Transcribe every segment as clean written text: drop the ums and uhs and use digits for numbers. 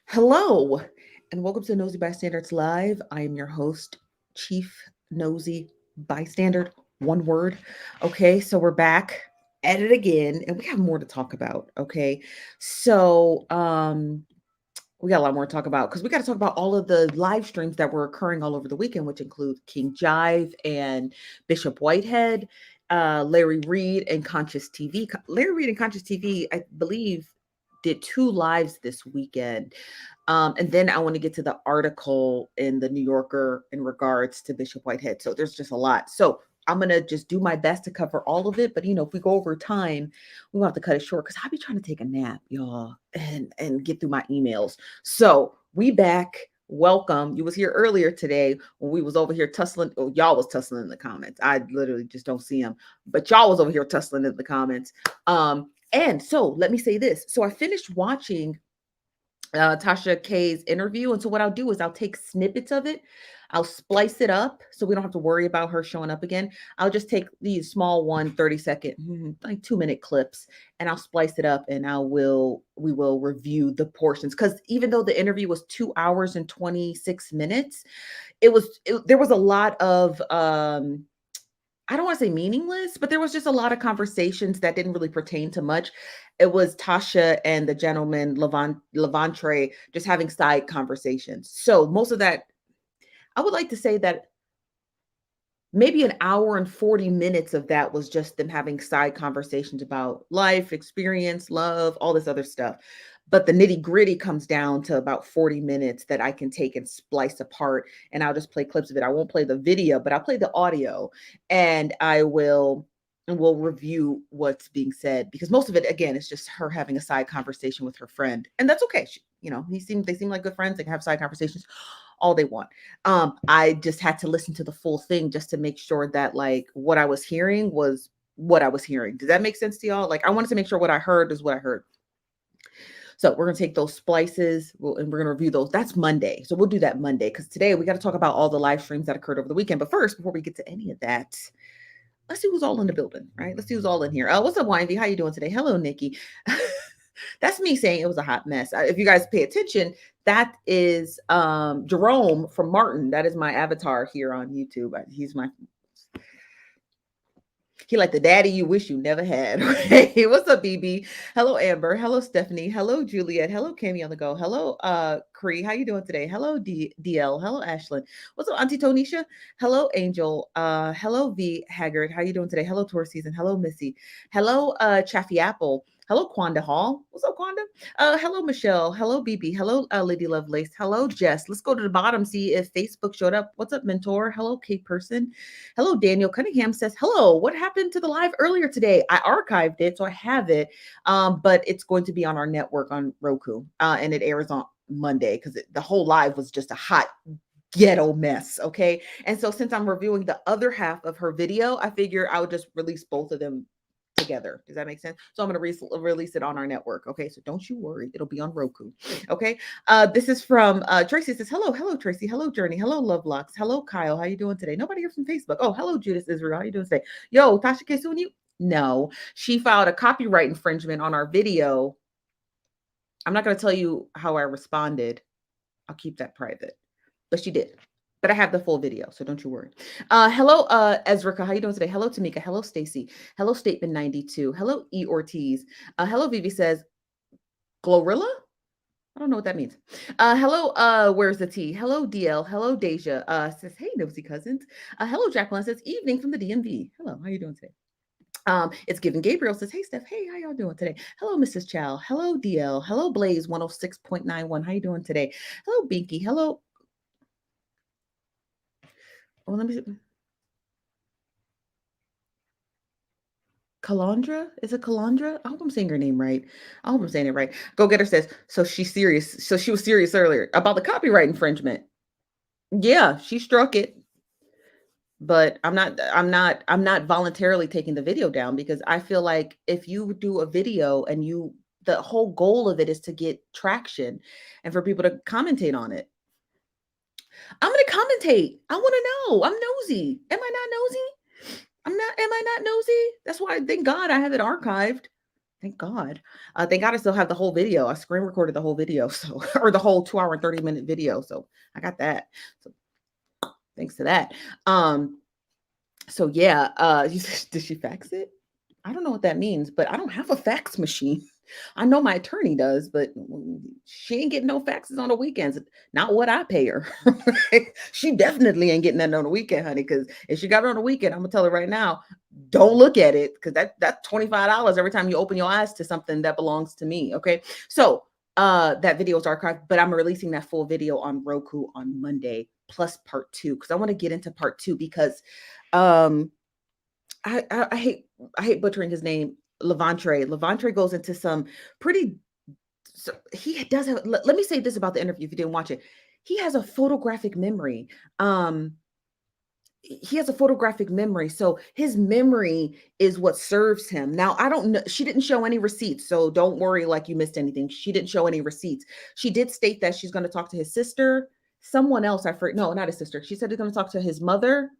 Hello, and welcome to Nosy Bystanders Live. I am your host, Chief Nosy Bystander. One word. Okay, so we're back at it again, and we have more to talk about. Okay, so we got a lot more to talk about because we got to talk about all of the live streams that were occurring all over the weekend, which include King Jive and Bishop Whitehead, Larry Reid, and Conscious TV. Larry Reid and Conscious TV, I believe, did two lives this weekend. And then I want to get to the article in the New Yorker in regards to Bishop Whitehead. So there's just a lot. So I'm gonna just do my best to cover all of it. But if we go over time, we will have to cut it short because I'll be trying to take a nap, y'all, and get through my emails. So we back. Welcome. You was here earlier today when we was over here tussling. Oh, y'all was tussling in the comments. I literally just don't see them, but y'all was over here tussling in the comments. And so let me say this. So I finished watching Tasha K's interview. And so what I'll do is I'll take snippets of it. I'll splice it up so we don't have to worry about her showing up again. I'll just take these small 30-second, like 2-minute clips, and I'll splice it up and we will review the portions. Because even though the interview was 2 hours and 26 minutes, there was a lot of I don't want to say meaningless, but there was just a lot of conversations that didn't really pertain to much. It was Tasha and the gentleman Lavonetraye just having side conversations. So most of that, I would like to say that maybe an hour and 40 minutes of that was just them having side conversations about life, experience, love, all this other stuff. But the nitty gritty comes down to about 40 minutes that I can take and splice apart. And I'll just play clips of it. I won't play the video, but I'll play the audio and we'll review what's being said because most of it, again, is just her having a side conversation with her friend. And that's okay. They seem like good friends. They can have side conversations all they want. I just had to listen to the full thing just to make sure that like what I was hearing was what I was hearing. Does that make sense to y'all? Like I wanted to make sure what I heard is what I heard. So we're gonna take those splices and we're gonna review those. That's Monday. So we'll do that Monday because today we got to talk about all the live streams that occurred over the weekend. But first, before we get to any of that, let's see who's all in the building, right? Let's see who's all in here. What's up, YV? How you doing today? Hello, Nikki. That's me saying it was a hot mess. If you guys pay attention, that is Jerome from Martin. That is my avatar here on YouTube. He like the daddy you wish you never had. Hey, what's up, BB? Hello, Amber. Hello, Stephanie. Hello, Juliet. Hello, Cammy on the go. Hello, Cree. How you doing today? Hello, DL. Hello, Ashlyn. What's up, Auntie Tonisha? Hello, Angel. Hello, V Haggard. How you doing today? Hello, Tour Season. Hello, Missy. Hello, Chaffy Apple. Hello, Quanda Hall. What's up, Quanda? Hello, Michelle. Hello, BB. Hello, Lady Lovelace. Hello, Jess. Let's go to the bottom, see if Facebook showed up. What's up, Mentor? Hello, Kate Person. Hello, Daniel Cunningham says, hello, what happened to the live earlier today? I archived it, so I have it, but it's going to be on our network on Roku, and it airs on Monday because the whole live was just a hot ghetto mess. Okay. And so since I'm reviewing the other half of her video, I figure I would just release both of them together. Does that make sense? So I'm going to release it on our network. Okay. So don't you worry. It'll be on Roku. Okay. This is from Tracy says, hello, Tracy. Hello, Journey. Hello, Lovelocks. Hello, Kyle. How you doing today? Nobody here from Facebook. Oh, hello, Judas Israel. How you doing today? Yo, Tasha K, you? No, she filed a copyright infringement on our video. I'm not going to tell you how I responded. I'll keep that private. But she did. But I have the full video, so don't you worry. Hello, Ezrika. How you doing today? Hello, Tamika. Hello, Stacy. Hello, Statement 92. Hello, E. Ortiz. Hello, Vivi says, Glorilla? I don't know what that means. Hello, where's the tea? Hello, DL. Hello, Deja. Says, hey, nosy cousins. Hello, Jacqueline says, evening from the DMV. Hello, how you doing today? It's Given Gabriel says, hey, Steph. Hey, how y'all doing today? Hello, Mrs. Chow. Hello, DL. Hello, Blaze 106.91. How you doing today? Hello, Binky. Hello. Oh, let me see. Calandra? Is it Calandra? I hope I'm saying her name right. I hope I'm saying it right. Go Getter says, so she's serious. So she was serious earlier about the copyright infringement. Yeah, she struck it. But I'm not voluntarily taking the video down because I feel like if you do a video and the whole goal of it is to get traction and for people to commentate on it. I'm gonna commentate. I want to know. I'm nosy. Am I not nosy? Am I not nosy? That's why, thank God, I have it archived. Thank God. Thank God I still have the whole video. I screen recorded the whole video, so or the whole 2 hour and 30-minute video. So I got that. So thanks to that. So yeah, you said, did she fax it? I don't know what that means, but I don't have a fax machine. I know my attorney does, but she ain't getting no faxes on the weekends. Not what I pay her. She definitely ain't getting that on the weekend, honey. Because if she got it on the weekend, I'm gonna tell her right now, don't look at it because that's $25 every time you open your eyes to something that belongs to me. Okay, so that video is archived, but I'm releasing that full video on Roku on Monday plus part two because I want to get into part two because um I hate butchering his name, Lavonetraye. Lavonetraye goes into some pretty. So he does have. Let me say this about the interview. If you didn't watch it, he has a photographic memory. He has a photographic memory, so his memory is what serves him. Now, I don't know. She didn't show any receipts, so don't worry like you missed anything. She didn't show any receipts. She did state that she's going to talk to his sister, someone else. I forget. No, not his sister. She said he's going to talk to his mother,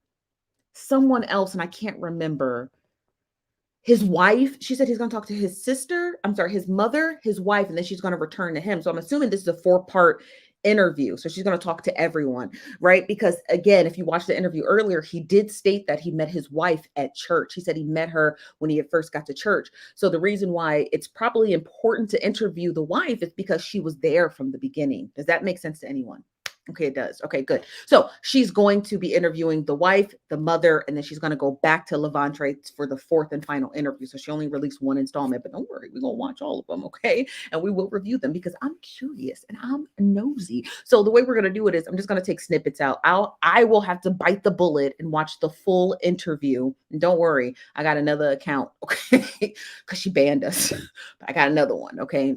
someone else, and I can't remember. His wife, she said he's going to talk to his sister, I'm sorry, his mother, his wife, and then she's going to return to him. So I'm assuming this is a 4-part interview. So she's going to talk to everyone, right? Because again, if you watched the interview earlier, he did state that he met his wife at church. He said he met her when he had first got to church. So the reason why it's probably important to interview the wife is because she was there from the beginning. Does that make sense to anyone? Okay, it does. Okay, good. So she's going to be interviewing the wife, the mother, and then she's going to go back to Lavonetraye for the 4th and final interview. So she only released one installment, but don't worry, we're going to watch all of them, okay? And we will review them because I'm curious and I'm nosy. So the way we're going to do it is I'm just going to take snippets out. I will have to bite the bullet and watch the full interview. And don't worry, I got another account, okay? Because she banned us. But I got another one, okay?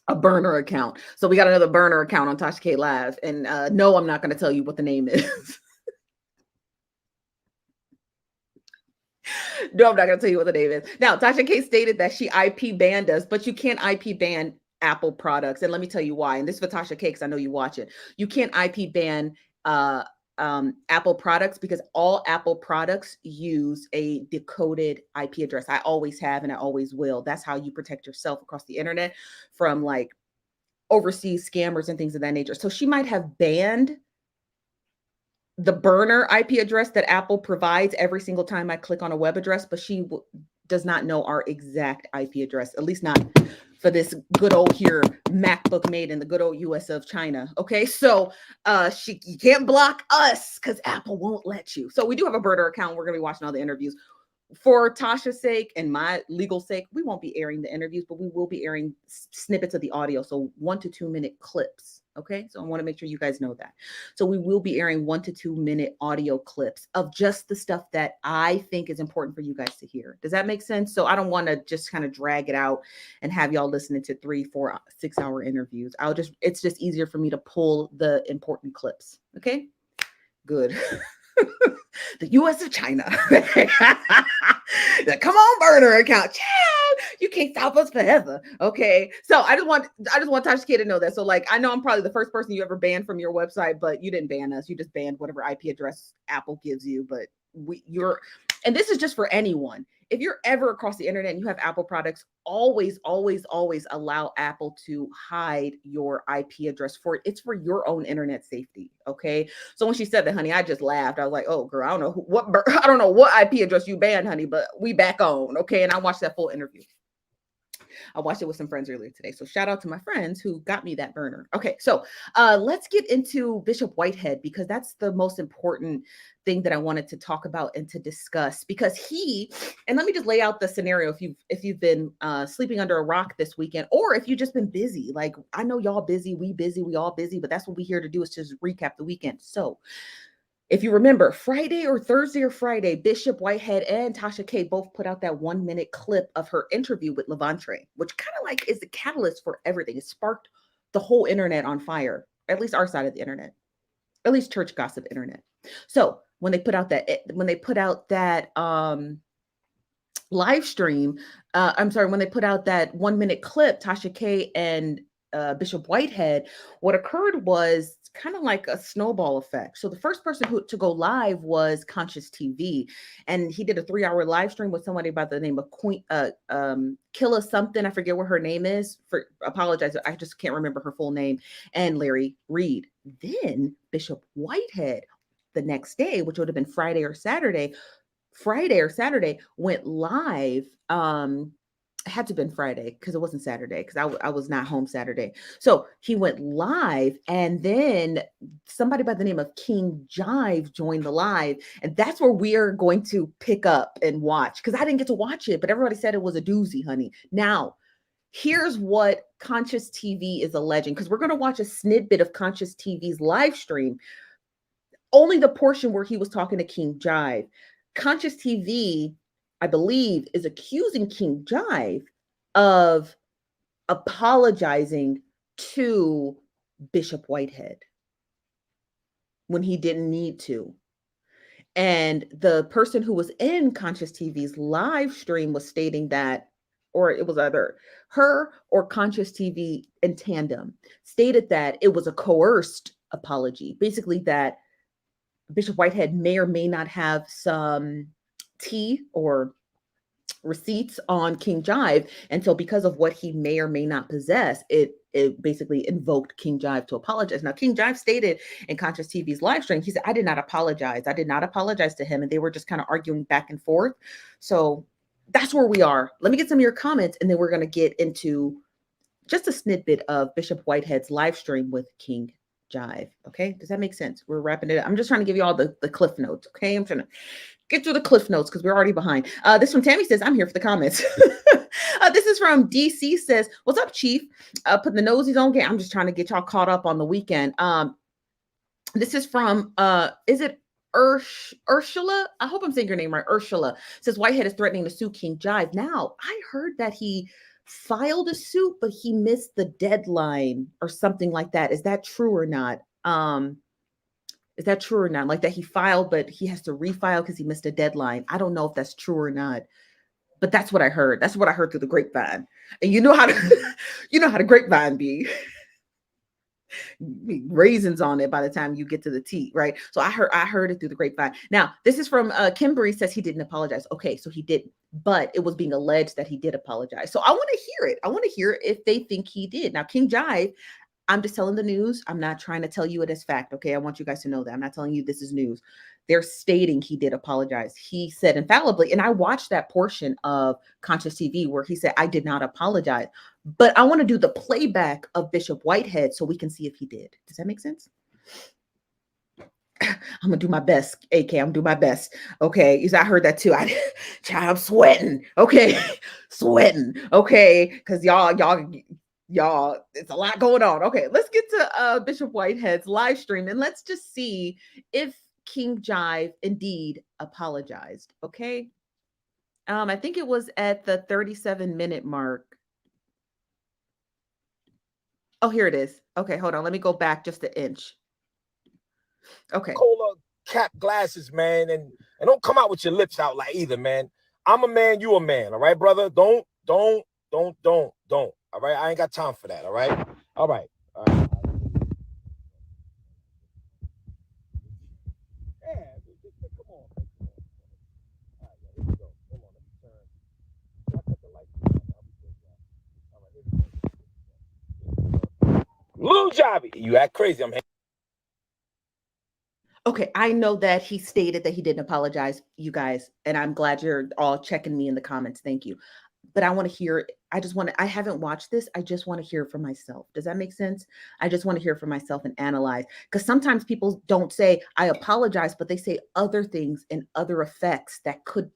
A burner account. So we got another burner account on Tasha K Live. And no, I'm not going to tell you what the name is. No, I'm not going to tell you what the name is. Now, Tasha K stated that she IP banned us, but you can't IP ban Apple products. And let me tell you why. And this is for Tasha K because I know you watch it. You can't IP ban uh, Apple products because all Apple products use a decoded IP address. I always have and I always will. That's how you protect yourself across the internet from like overseas scammers and things of that nature. So she might have banned the burner IP address that Apple provides every single time I click on a web address, but she does not know our exact IP address, at least not for this good old here MacBook made in the good old US of China. Okay, so you can't block us because Apple won't let you. So we do have a burner account. We're gonna be watching all the interviews. For Tasha's sake and my legal sake, we won't be airing the interviews, but we will be airing snippets of the audio. So 1 to 2 minute clips. Okay. So I want to make sure you guys know that. So we will be airing 1 to 2 minute audio clips of just the stuff that I think is important for you guys to hear. Does that make sense? So I don't want to just kind of drag it out and have y'all listening to 3, 4, 6 hour interviews. It's just easier for me to pull the important clips. Okay. Good. The US of China. The come on burner account. Child, you can't stop us forever. Okay. So I just want Tasha K to know that. So like I know I'm probably the first person you ever banned from your website, but you didn't ban us. You just banned whatever IP address Apple gives you. But and this is just for anyone. If you're ever across the internet and you have Apple products, always, always, always allow Apple to hide your IP address for it. It's for your own internet safety. Okay. So when she said that, honey, I just laughed. I was like, oh girl, I don't know what IP address you banned, honey, but we back on. Okay. And I watched that full interview. I watched it with some friends earlier today. So shout out to my friends who got me that burner. Okay, so let's get into Bishop Whitehead because that's the most important thing that I wanted to talk about and to discuss because and let me just lay out the scenario if you've been sleeping under a rock this weekend or if you've just been busy. Like I know y'all busy, we all busy, but that's what we're here to do is just recap the weekend. So if you remember, Friday or Thursday or Friday, Bishop Whitehead and Tasha K both put out that 1-minute clip of her interview with Lavonetraye, which kind of like is the catalyst for everything. It sparked the whole internet on fire, at least our side of the internet, at least church gossip internet. So when they put out that live stream, when they put out that 1-minute clip, Tasha K and Bishop Whitehead, what occurred was kind of like a snowball effect. So the first person to go live was Conscious TV, and he did a 3-hour live stream with somebody by the name of Queen Killa something. I forget what her name is. For apologize, I just can't remember her full name. And Larry Reid. Then Bishop Whitehead, the next day, which would have been Friday or Saturday, went live. It had to have been Friday because it wasn't Saturday because I was not home Saturday. So he went live, and then somebody by the name of King Jive joined the live. And that's where we are going to pick up and watch, because I didn't get to watch it, but everybody said it was a doozy, honey. Now, here's what Conscious TV is alleging, because we're going to watch a snippet of Conscious TV's live stream, only the portion where he was talking to King Jive. Conscious TV, I believe, is accusing King Jive of apologizing to Bishop Whitehead when he didn't need to. And the person who was in Conscious TV's live stream was stating that, or it was either her or Conscious TV in tandem, stated that it was a coerced apology. Basically, that Bishop Whitehead may or may not have some tea or receipts on King Jive. And so because of what he may or may not possess, it basically invoked King Jive to apologize. Now, King Jive stated in Conscious TV's live stream, he said, I did not apologize. I did not apologize to him. And they were just kind of arguing back and forth. So that's where we are. Let me get some of your comments, and then we're going to get into just a snippet of Bishop Whitehead's live stream with King Jive. Okay, does that make sense? We're wrapping it up. I'm just trying to give you all the cliff notes. Okay, I'm trying to get through the cliff notes because we're already behind. This from Tammy says, I'm here for the comments. This is from DC says, what's up, Chief? Putting the nosies on game. I'm just trying to get y'all caught up on the weekend. This is from, is it Ursula? I hope I'm saying your name right. Ursula says, Whitehead is threatening to sue King Jive. Now, I heard that he filed a suit, but he missed the deadline or something like that. Is that true or not? Is that true or not? Like that he filed, but he has to refile because he missed a deadline. I don't know if that's true or not, but that's what I heard. That's what I heard through the grapevine. And you know how to, you know how the grapevine be. Raisins on it by the time you get to the tea, right? So I heard it through the grapevine. Now, this is from Kimberly says he didn't apologize. Okay, so he didn't, but it was being alleged that he did apologize. So I want to hear it. I want to hear if they think he did. Now, King Jive, I'm just telling the news. I'm not trying to tell you it as fact. Okay, I want you guys to know that. I'm not telling you this is news. They're stating he did apologize. He said infallibly, and I watched that portion of Conscious TV where he said, I did not apologize. But I want to do the playback of Bishop Whitehead so we can see if he did. Does that make sense? I'm gonna do my best, AK. I'm gonna do my best. Okay, I heard that too. I'm sweating. Okay, sweating. Okay, because y'all, it's a lot going on. Okay, let's get to Bishop Whitehead's live stream, and let's just see if King Jive indeed apologized. Okay, I think it was at the 37-minute mark. Oh, here it is. Okay, hold on. Let me go back just an inch. Okay. Cola cap glasses, man, and don't come out with your lips out like either, man. I'm a man, you a man, all right, brother? Don't. All right, I ain't got time for that, all right? All right. Yeah, come on. All right, here we go. Hold on, let me turn. Should I cut the lights down? All right, here we go. Lil Jobby, you act crazy. I'm Okay, I know that he stated that he didn't apologize, you guys, and I'm glad you're all checking me in the comments. Thank you. But I want to hear, I haven't watched this. I just want to hear it for myself. Does that make sense? I just want to hear it for myself and analyze. Because sometimes people don't say, I apologize, but they say other things and other effects that could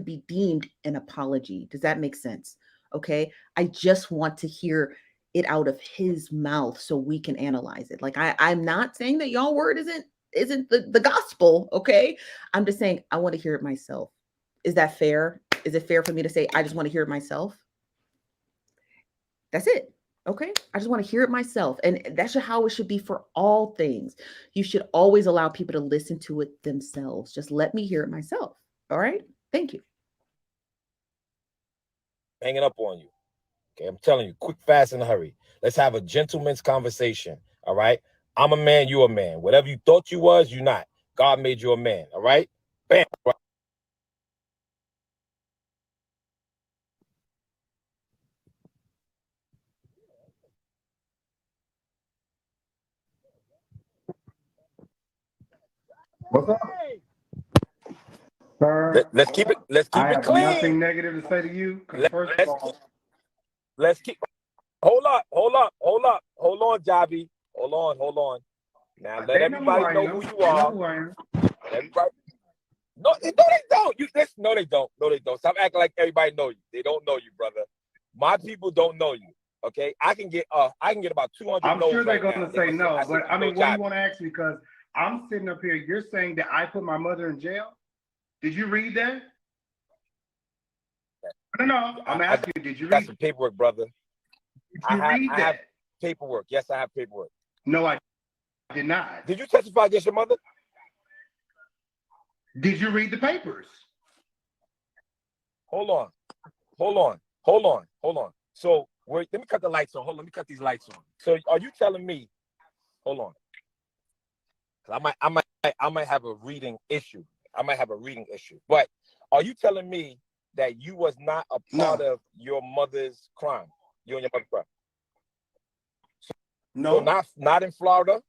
be deemed an apology. Does that make sense? Okay. I just want to hear it out of his mouth so we can analyze it. Like I'm not saying that y'all word isn't the gospel. Okay. I'm just saying I want to hear it myself. Is that fair? Is it fair for me to say I just want to hear it myself? That's it. Okay. I just want to hear it myself. And that's how it should be for all things. You should always allow people to listen to it themselves. Just let me hear it myself. All right. Thank you. hanging up on you. Okay, I'm telling you, quick, fast, and hurry. Let's have a gentleman's conversation. All right. I'm a man, you a man. Whatever you thought you was, you not. God made you a man. All right. Bam. What's up, Hey. sir? Let's keep it. Let's I keep it have clean. nothing negative to say to you because, Let, first of let's keep. all, Let's keep. Hold up. Hold up. Hold up. Hold on, Javi. Hold on. Hold on. Now let they know who everybody I know am. who you They know are. who I am. Everybody. No, no, they don't. You listen. No, they don't. No, they don't. Stop acting like everybody know you. They don't know you, brother. My people don't know you. Okay, I can get about 200 I'm no's sure they're right going now. to They're say gonna say, no, I but said, I you know, mean, what do you Javi. want to ask me? Because I'm sitting up here. You're saying that I put my mother in jail. Did you read that? No. I'm asking you. Did you Got read? some paperwork, brother. Did you read I that? have paperwork. Yes, I have paperwork. No, I did not. Did you testify against your mother? Did you read the papers? Hold on. Hold on. Hold on. Hold on. So let me cut the lights on. Hold on. Let me cut these lights on. So are you telling me? Hold on. I might have a reading issue. I might have a reading issue. But are you telling me that you was not a part of your mother's crime? You and your mother's crime. No. So not in Florida.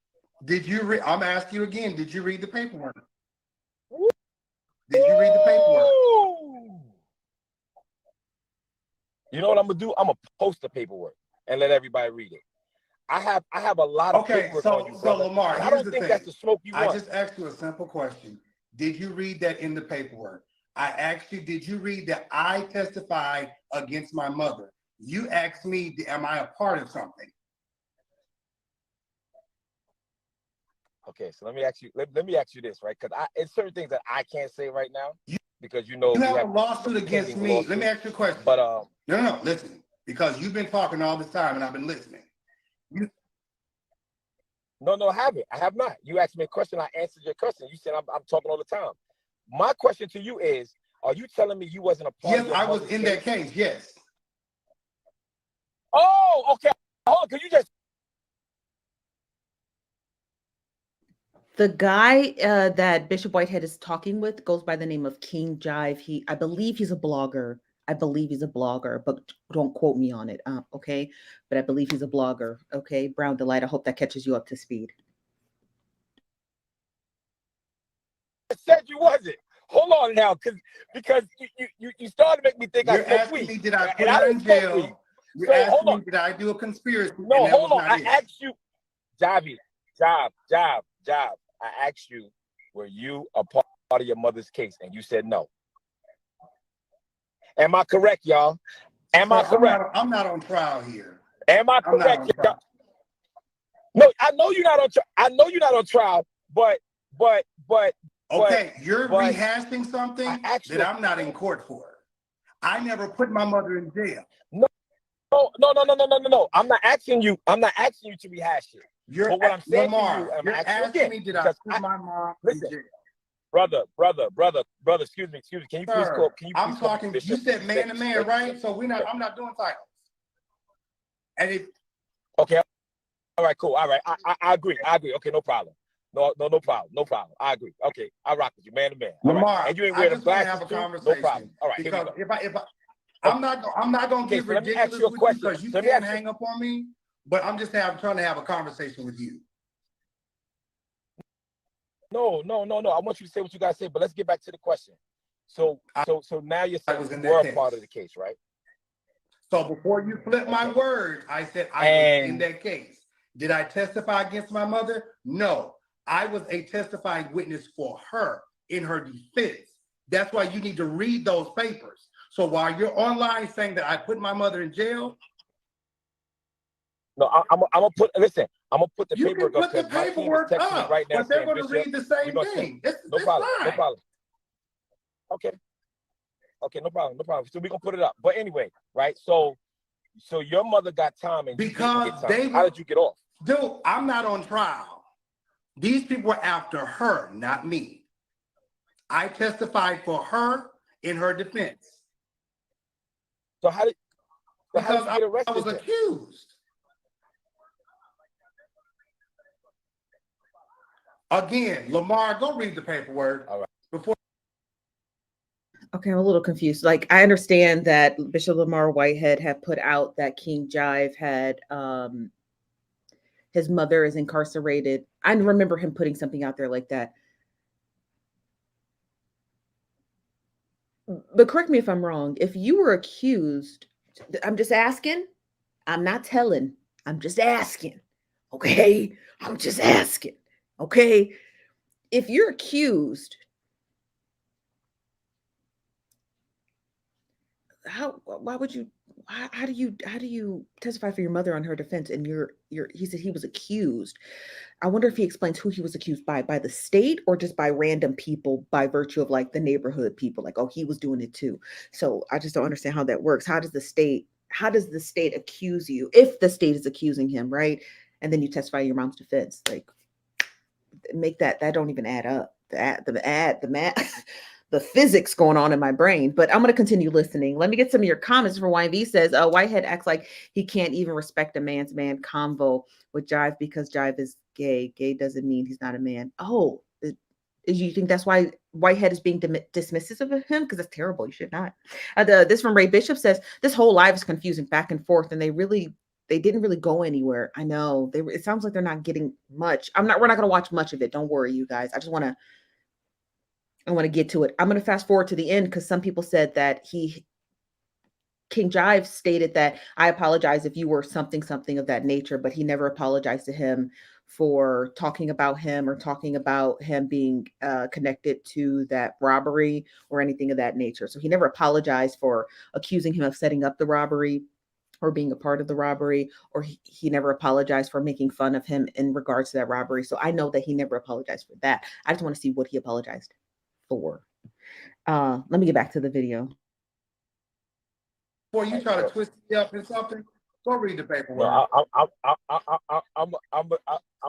Did you read? I'm asking you again. Did you read the paperwork? Did you read the paperwork? You know what I'm gonna do? I'm gonna post the paperwork and let everybody read it. I have a lot of paperwork on you, brother. So Lamar, I don't think that's the smoke you want. I just asked you a simple question. Did you read that in the paperwork? I asked you, did you read that I testified against my mother? You asked me, am I a part of something? Okay, so let me ask you this, right? Because it's certain things that I can't say right now because you know You we have have a lawsuit against me. lawsuit. Let me ask you a question. But no, listen, because you've been talking all this time and I've been listening. No, I haven't. I have not. You asked me a question, I answered your question. You said I'm talking all the time. My question to you is, are you telling me you wasn't a part of your Yes, I was in that case, yes. Oh, okay. Hold on, can you just The guy that Bishop Whitehead is talking with goes by the name of King Jive. I believe he's a blogger. I believe he's a blogger, but don't quote me on it. Okay, but I believe he's a blogger. Okay, Brown Delight. I hope that catches you up to speed. said you wasn't? Hold on now, because you started to make me think I You're smoked asking weed. me, did I put And I her don't in smoke weed. jail? You're So hold asking me, on. did I do a conspiracy? No, And that hold was on. not I it. asked you, Javi, Job. I asked you, were you a part of your mother's case? And you said no. Am I correct, y'all? Am I correct? I'm not on trial here. Am I I'm not correct, on y'all? trial. No, I know you're not on trial. I know you're not on trial, but Okay, you're but rehashing something I asked you that I'm not in court for. I never put my mother in jail. No. I'm not asking you. I'm not asking you to rehash it. But what I'm saying to you, and I'm asking you again, me, did I because put my mom in listen, jail? brother. Excuse me. Can you please call? Can you please I'm call talking. me Bishop? You said man to man, right? So I'm not doing titles. And if Okay. All right. Cool. All right. I agree. Okay. No problem. No problem. I agree. Okay. I rock with you, man to man. All Lamar, right. And you ain't I wearing them just want to glasses have a too? conversation. No problem. All right. Because here we go. I'm not gonna Okay, get so let me ridiculous ask you a with question. you because you So let me can't ask you- hang up on me. But I'm just trying to have a conversation with you. No. I want you to say what you gotta say, but let's get back to the question. So now you're saying was in you were that a part case. of the case, right? So before you flip my words, I said I was in that case. Did I testify against my mother? No. I was a testifying witness for her in her defense. That's why you need to read those papers. So while you're online saying that I put my mother in jail, no, I'm gonna put. Listen, I'm gonna put the you can paperwork up put the because my team is paperwork texting me up, right now but they're saying, going to Bishop, read the we're same gonna thing. send. No problem. Okay, no problem. So we're gonna put it up. But anyway, right? So your mother got time and Because you didn't get time. How did you get off? Dude, I'm not on trial. These people were after her, not me. I testified for her in her defense. So how did So how did you get arrested? I was accused. Again, Lamar, go read the paperwork. All right. Before. Okay, I'm a little confused. Like, I understand that Bishop Lamar Whitehead had put out that King Jive had his mother is incarcerated. I remember him putting something out there like that. But correct me if I'm wrong. If you were accused, I'm just asking. I'm not telling. I'm just asking. Okay? I'm just asking. Okay? If you're accused, why would you how do you testify for your mother on her defense and he said he was accused? I wonder if he explains who he was accused by the state or just by random people by virtue of like the neighborhood people, like, oh, he was doing it too. So I just don't understand how that works. How does the state accuse you if the state is accusing him, right? And then you testify your mom's defense. Like, make that don't even add up. The math, the physics going on in my brain. But I'm going to continue listening. Let me get some of your comments. For YV says, Whitehead acts like he can't even respect a man's man convo with Jive because Jive is gay. Gay doesn't mean he's not a man. Oh, you think that's why Whitehead is being dismissive of him? Because that's terrible. You should not. This from Ray Bishop says, this whole live is confusing back and forth, and they didn't really go anywhere. I know it sounds like they're not getting much. We're not going to watch much of it. Don't worry, you guys. I want to get to it. I'm going to fast forward to the end because some people said that King Jive stated that I apologize if you were something of that nature, but he never apologized to him for talking about him or talking about him being connected to that robbery or anything of that nature. So he never apologized for accusing him of setting up the robbery or being a part of the robbery, or he never apologized for making fun of him in regards to that robbery. So I know that he never apologized for that. I just want to see what he apologized for. Let me get back to the video. Before you try to twist me up in something, go read the paperwork. No, I'm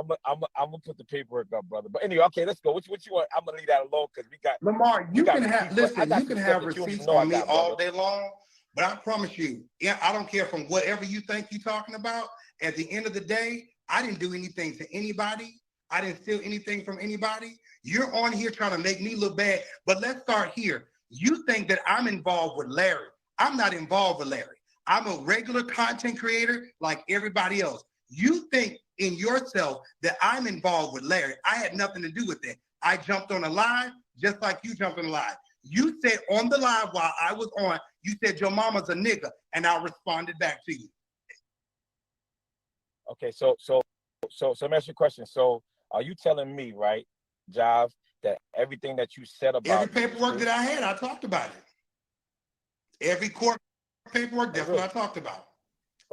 gonna put the paperwork up, brother. But anyway, okay, let's go. What you want? I'm gonna leave that alone because we got Lamar. You can have receipts receipts on me all day long, but I promise you, I don't care from whatever you think you're talking about. At the end of the day, I didn't do anything to anybody. I didn't steal anything from anybody. You're on here trying to make me look bad. But let's start here. You think that I'm involved with Larry. I'm not involved with Larry. I'm a regular content creator like everybody else. You think in yourself that I'm involved with Larry. I had nothing to do with that. I jumped on a live just like you jumped on a live. You said on the live while I was on, you said your mama's a nigga, and I responded back to you. Okay, so let me ask you a question. So are you telling me, right, Jive, that everything that you said about every paperwork that I had, I talked about it. Every court paperwork, that's what I talked about.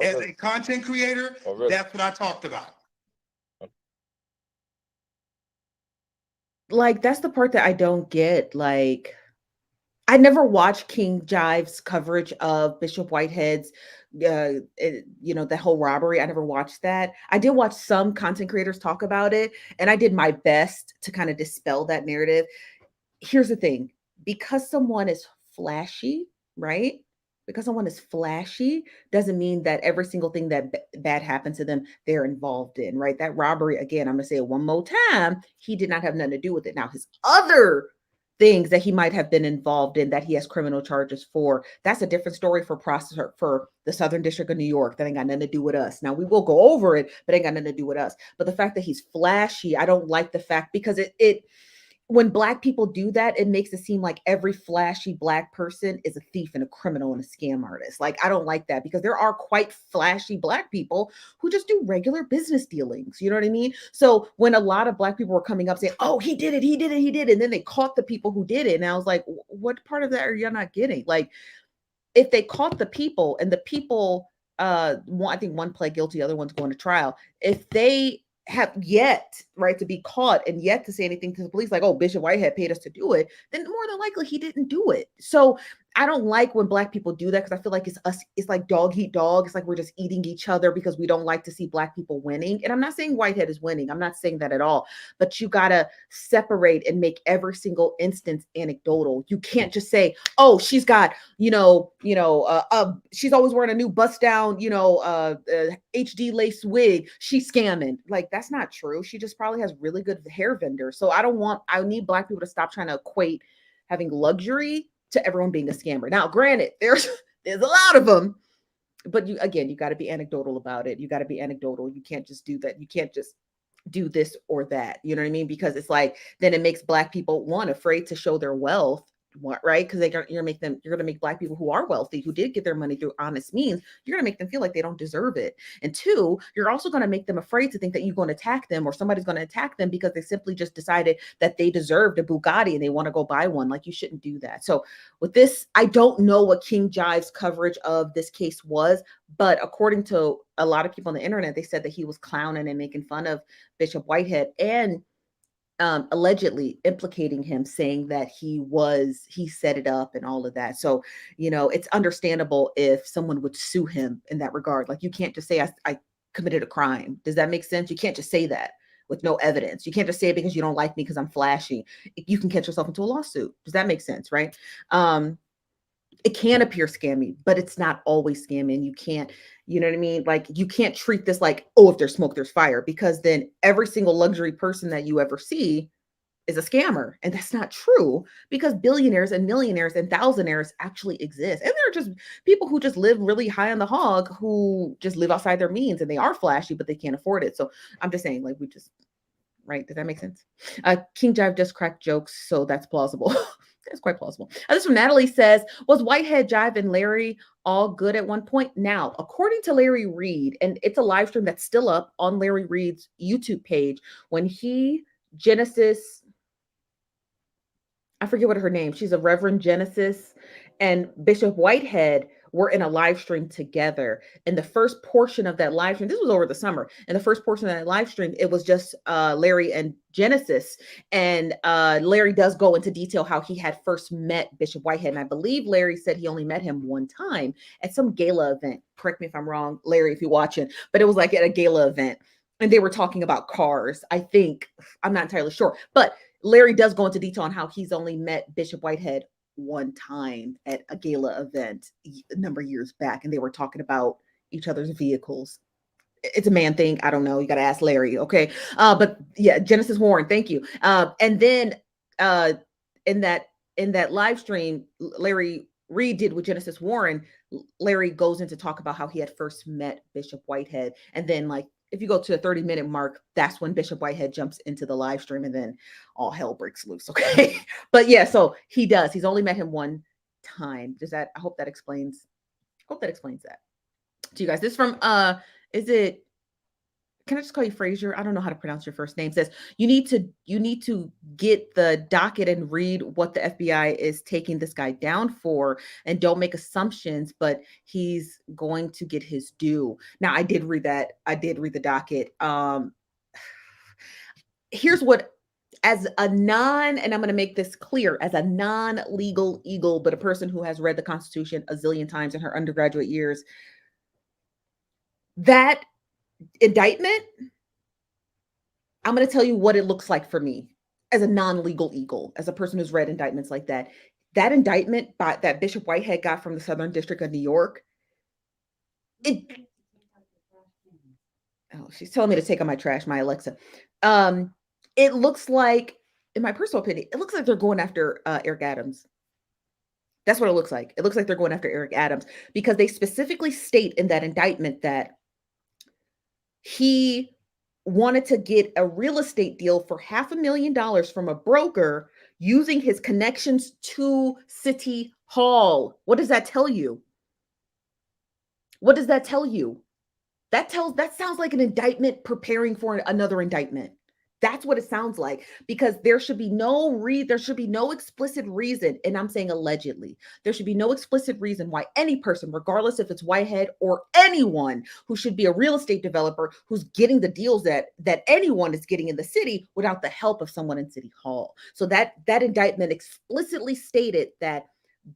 As a content creator, that's what I talked about. Like, that's the part that I don't get. Like, I never watched King Jive's coverage of Bishop Whitehead's, the whole robbery. I never watched that. I did watch some content creators talk about it, and I did my best to kind of dispel that narrative. Here's the thing. Because someone is flashy, right? Because someone is flashy doesn't mean that every single thing that bad happened to them, they're involved in, right? That robbery, again, I'm going to say it one more time, he did not have nothing to do with it. Now, his other things that he might have been involved in that he has criminal charges for, that's a different story for the Southern District of New York. That ain't got nothing to do with us. Now, we will go over it, but it ain't got nothing to do with us. But the fact that he's flashy, I don't like the fact, because it when Black people do that, it makes it seem like every flashy Black person is a thief and a criminal and a scam artist. Like, I don't like that, because there are quite flashy Black people who just do regular business dealings. You know what I mean? So when a lot of Black people were coming up saying, oh, he did it. And then they caught the people who did it. And I was like, what part of that are y'all not getting? Like, if they caught the people and the people, I think one pled guilty, the other one's going to trial. If they have yet, right, to be caught and yet to say anything to the police, like, oh, Bishop Whitehead paid us to do it, then more than likely he didn't do it. So I don't like when Black people do that because I feel like it's us. It's like dog eat dog. It's like we're just eating each other because we don't like to see Black people winning. And I'm not saying Whitehead is winning. I'm not saying that at all. But you gotta separate and make every single instance anecdotal. You can't just say, "Oh, she's got she's always wearing a new bust down, HD lace wig. She's scamming." Like that's not true. She just probably has really good hair vendors. So I need Black people to stop trying to equate having luxury to everyone being a scammer. Now, granted, there's a lot of them, but you got to be anecdotal about it. You got to be anecdotal. You can't just do that. You can't just do this or that. You know what I mean? Because it's like then it makes Black people afraid to show their wealth. What, right? Because you're going to make Black people who are wealthy, who did get their money through honest means, you're going to make them feel like they don't deserve it. And two, you're also going to make them afraid to think that you're going to attack them or somebody's going to attack them because they simply just decided that they deserved a Bugatti and they want to go buy one. Like you shouldn't do that. So with this, I don't know what King Jive's coverage of this case was, but according to a lot of people on the internet, they said that he was clowning and making fun of Bishop Whitehead and allegedly implicating him, saying that he set it up and all of that. So, it's understandable if someone would sue him in that regard. Like you can't just say I committed a crime. Does that make sense? You can't just say that with no evidence. You can't just say it because you don't like me because I'm flashy. You can catch yourself into a lawsuit. Does that make sense? Right. It can appear scammy, but it's not always scammy. And you can't, you know what I mean? Like you can't treat this like, oh, if there's smoke, there's fire, because then every single luxury person that you ever see is a scammer. And that's not true because billionaires and millionaires and thousandaires actually exist. And there are just people who just live really high on the hog who just live outside their means and they are flashy, but they can't afford it. So I'm just saying, like, right? Does that make sense? King Jive just cracked jokes, so that's plausible. That's quite plausible. This from Natalie says, was Whitehead, Jive, and Larry all good at one point? Now, according to Larry Reid, and it's a live stream that's still up on Larry Reid's YouTube page, when Genesis, I forget what her name, she's a Reverend Genesis, and Bishop Whitehead were in a live stream together. And the first portion of that live stream, this was over the summer, and the first portion of that live stream, it was just Larry and Genesis. And Larry does go into detail how he had first met Bishop Whitehead. And I believe Larry said he only met him one time at some gala event. Correct me if I'm wrong, Larry, if you're watching, but it was like at a gala event. And they were talking about cars. I think, I'm not entirely sure, but Larry does go into detail on how he's only met Bishop Whitehead one time at a gala event a number of years back, and they were talking about each other's vehicles. It's a man thing. I don't know. You got to ask Larry. Okay. But yeah, Genesis Warren. Thank you. And then in that live stream, Larry Reid did with Genesis Warren. Larry goes in to talk about how he had first met Bishop Whitehead. And then like, if you go to the 30-minute mark, that's when Bishop Whitehead jumps into the live stream and then all hell breaks loose. Okay. But yeah, so he's only met him one time. I hope that explains that to you guys. This from, can I just call you Frazier? I don't know how to pronounce your first name. Says you need to get the docket and read what the FBI is taking this guy down for, and don't make assumptions, but he's going to get his due. Now, I did read that. I did read the docket. Here's what, and I'm going to make this clear, as a non-legal eagle, but a person who has read the Constitution a zillion times in her undergraduate years, that indictment, I'm going to tell you what it looks like for me as a non-legal eagle, as a person who's read indictments like that. That indictment that Bishop Whitehead got from the Southern District of New York, she's telling me to take out my trash, my Alexa. It looks like, in my personal opinion, it looks like they're going after Eric Adams. That's what it looks like. It looks like they're going after Eric Adams because they specifically state in that indictment that he wanted to get a real estate deal for $500,000 from a broker using his connections to City Hall. What does that tell you? What does that tell you? That sounds like an indictment preparing for another indictment. That's what it sounds like, because there should be no explicit reason, and I'm saying allegedly, there should be no explicit reason why any person, regardless if it's Whitehead or anyone who should be a real estate developer who's getting the deals that anyone is getting in the city without the help of someone in City Hall. So that indictment explicitly stated that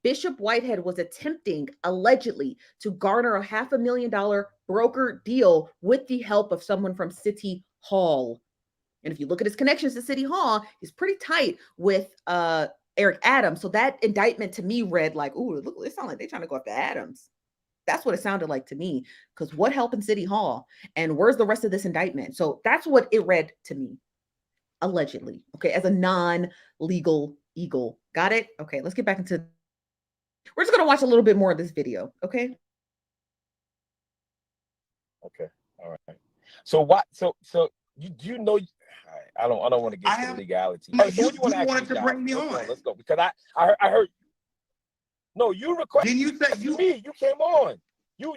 Bishop Whitehead was attempting, allegedly, to garner a $500,000 broker deal with the help of someone from City Hall. And if you look at his connections to City Hall, he's pretty tight with Eric Adams. So that indictment to me read like, ooh, look, it sounds like they're trying to go after Adams. That's what it sounded like to me. Because what help in City Hall? And where's the rest of this indictment? So that's what it read to me, allegedly. Okay, as a non-legal eagle. Got it? Okay, let's get back into. We're just gonna watch a little bit more of this video. Okay. Okay. All right. So what? So you know. I don't want to get into legality. No, so you wanted to bring me on. Let's go because I heard. No, you requested. Didn't you say me? You came on. You.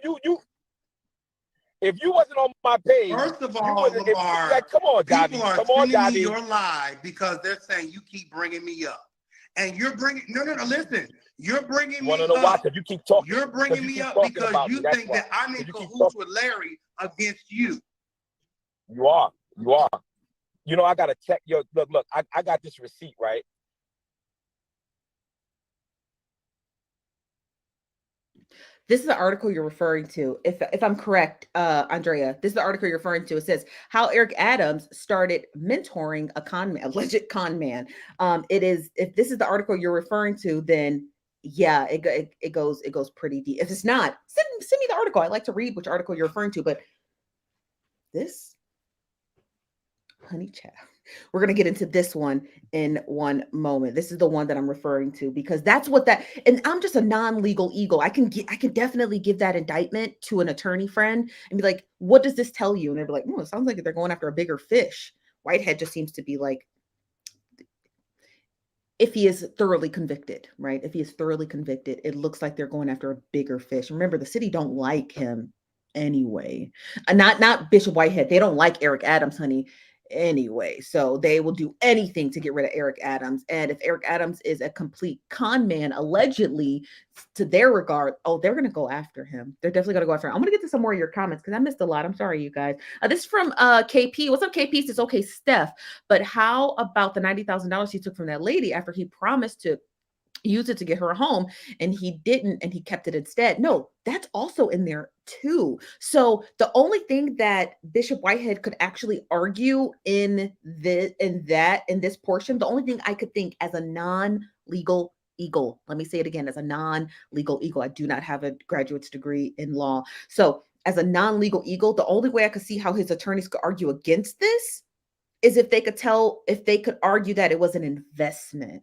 If you wasn't on my page, first of all, Lamar, like, come on, Dobby. People are come on, sending Dobby. me your live because they're saying you keep bringing me up, and you're bringing no. Listen, you're bringing me up. You keep talking. You're bringing me up because you think that I'm in cahoots with Larry against you. You are. You know, I got to check your look. I got this receipt, right? This is the article you're referring to. If I'm correct, Andrea, this is the article you're referring to. It says how Eric Adams started mentoring a alleged con man. It is, if this is the article you're referring to, then yeah, it goes pretty deep. If it's not, send me the article. I like to read which article you're referring to, but this, honey child. We're going to get into this one in one moment. This is the one that I'm referring to because that's what that, and I'm just a non-legal eagle. I can definitely give that indictment to an attorney friend and be like, what does this tell you? And they'll be like, oh, it sounds like they're going after a bigger fish. Whitehead just seems to be like, if he is thoroughly convicted, right? If he is thoroughly convicted, it looks like they're going after a bigger fish. Remember, the city don't like him anyway. Not Bishop Whitehead. They don't like Eric Adams, honey. Anyway, so they will do anything to get rid of Eric Adams. And if Eric Adams is a complete con man, allegedly, to their regard, oh, they're going to go after him. They're definitely going to go after him. I'm going to get to some more of your comments because I missed a lot. I'm sorry, you guys. This is from KP. What's up, KP? It's okay, Steph. But how about the $90,000 he took from that lady after he promised to use it to get her a home and he didn't, and he kept it instead? No, that's also in there too. So the only thing that Bishop Whitehead could actually argue in this portion, the only thing I could think as a non-legal eagle, let me say it again, as a non-legal eagle, I do not have a graduate's degree in law. So as a non-legal eagle, the only way I could see how his attorneys could argue against this is if they could argue that it was an investment.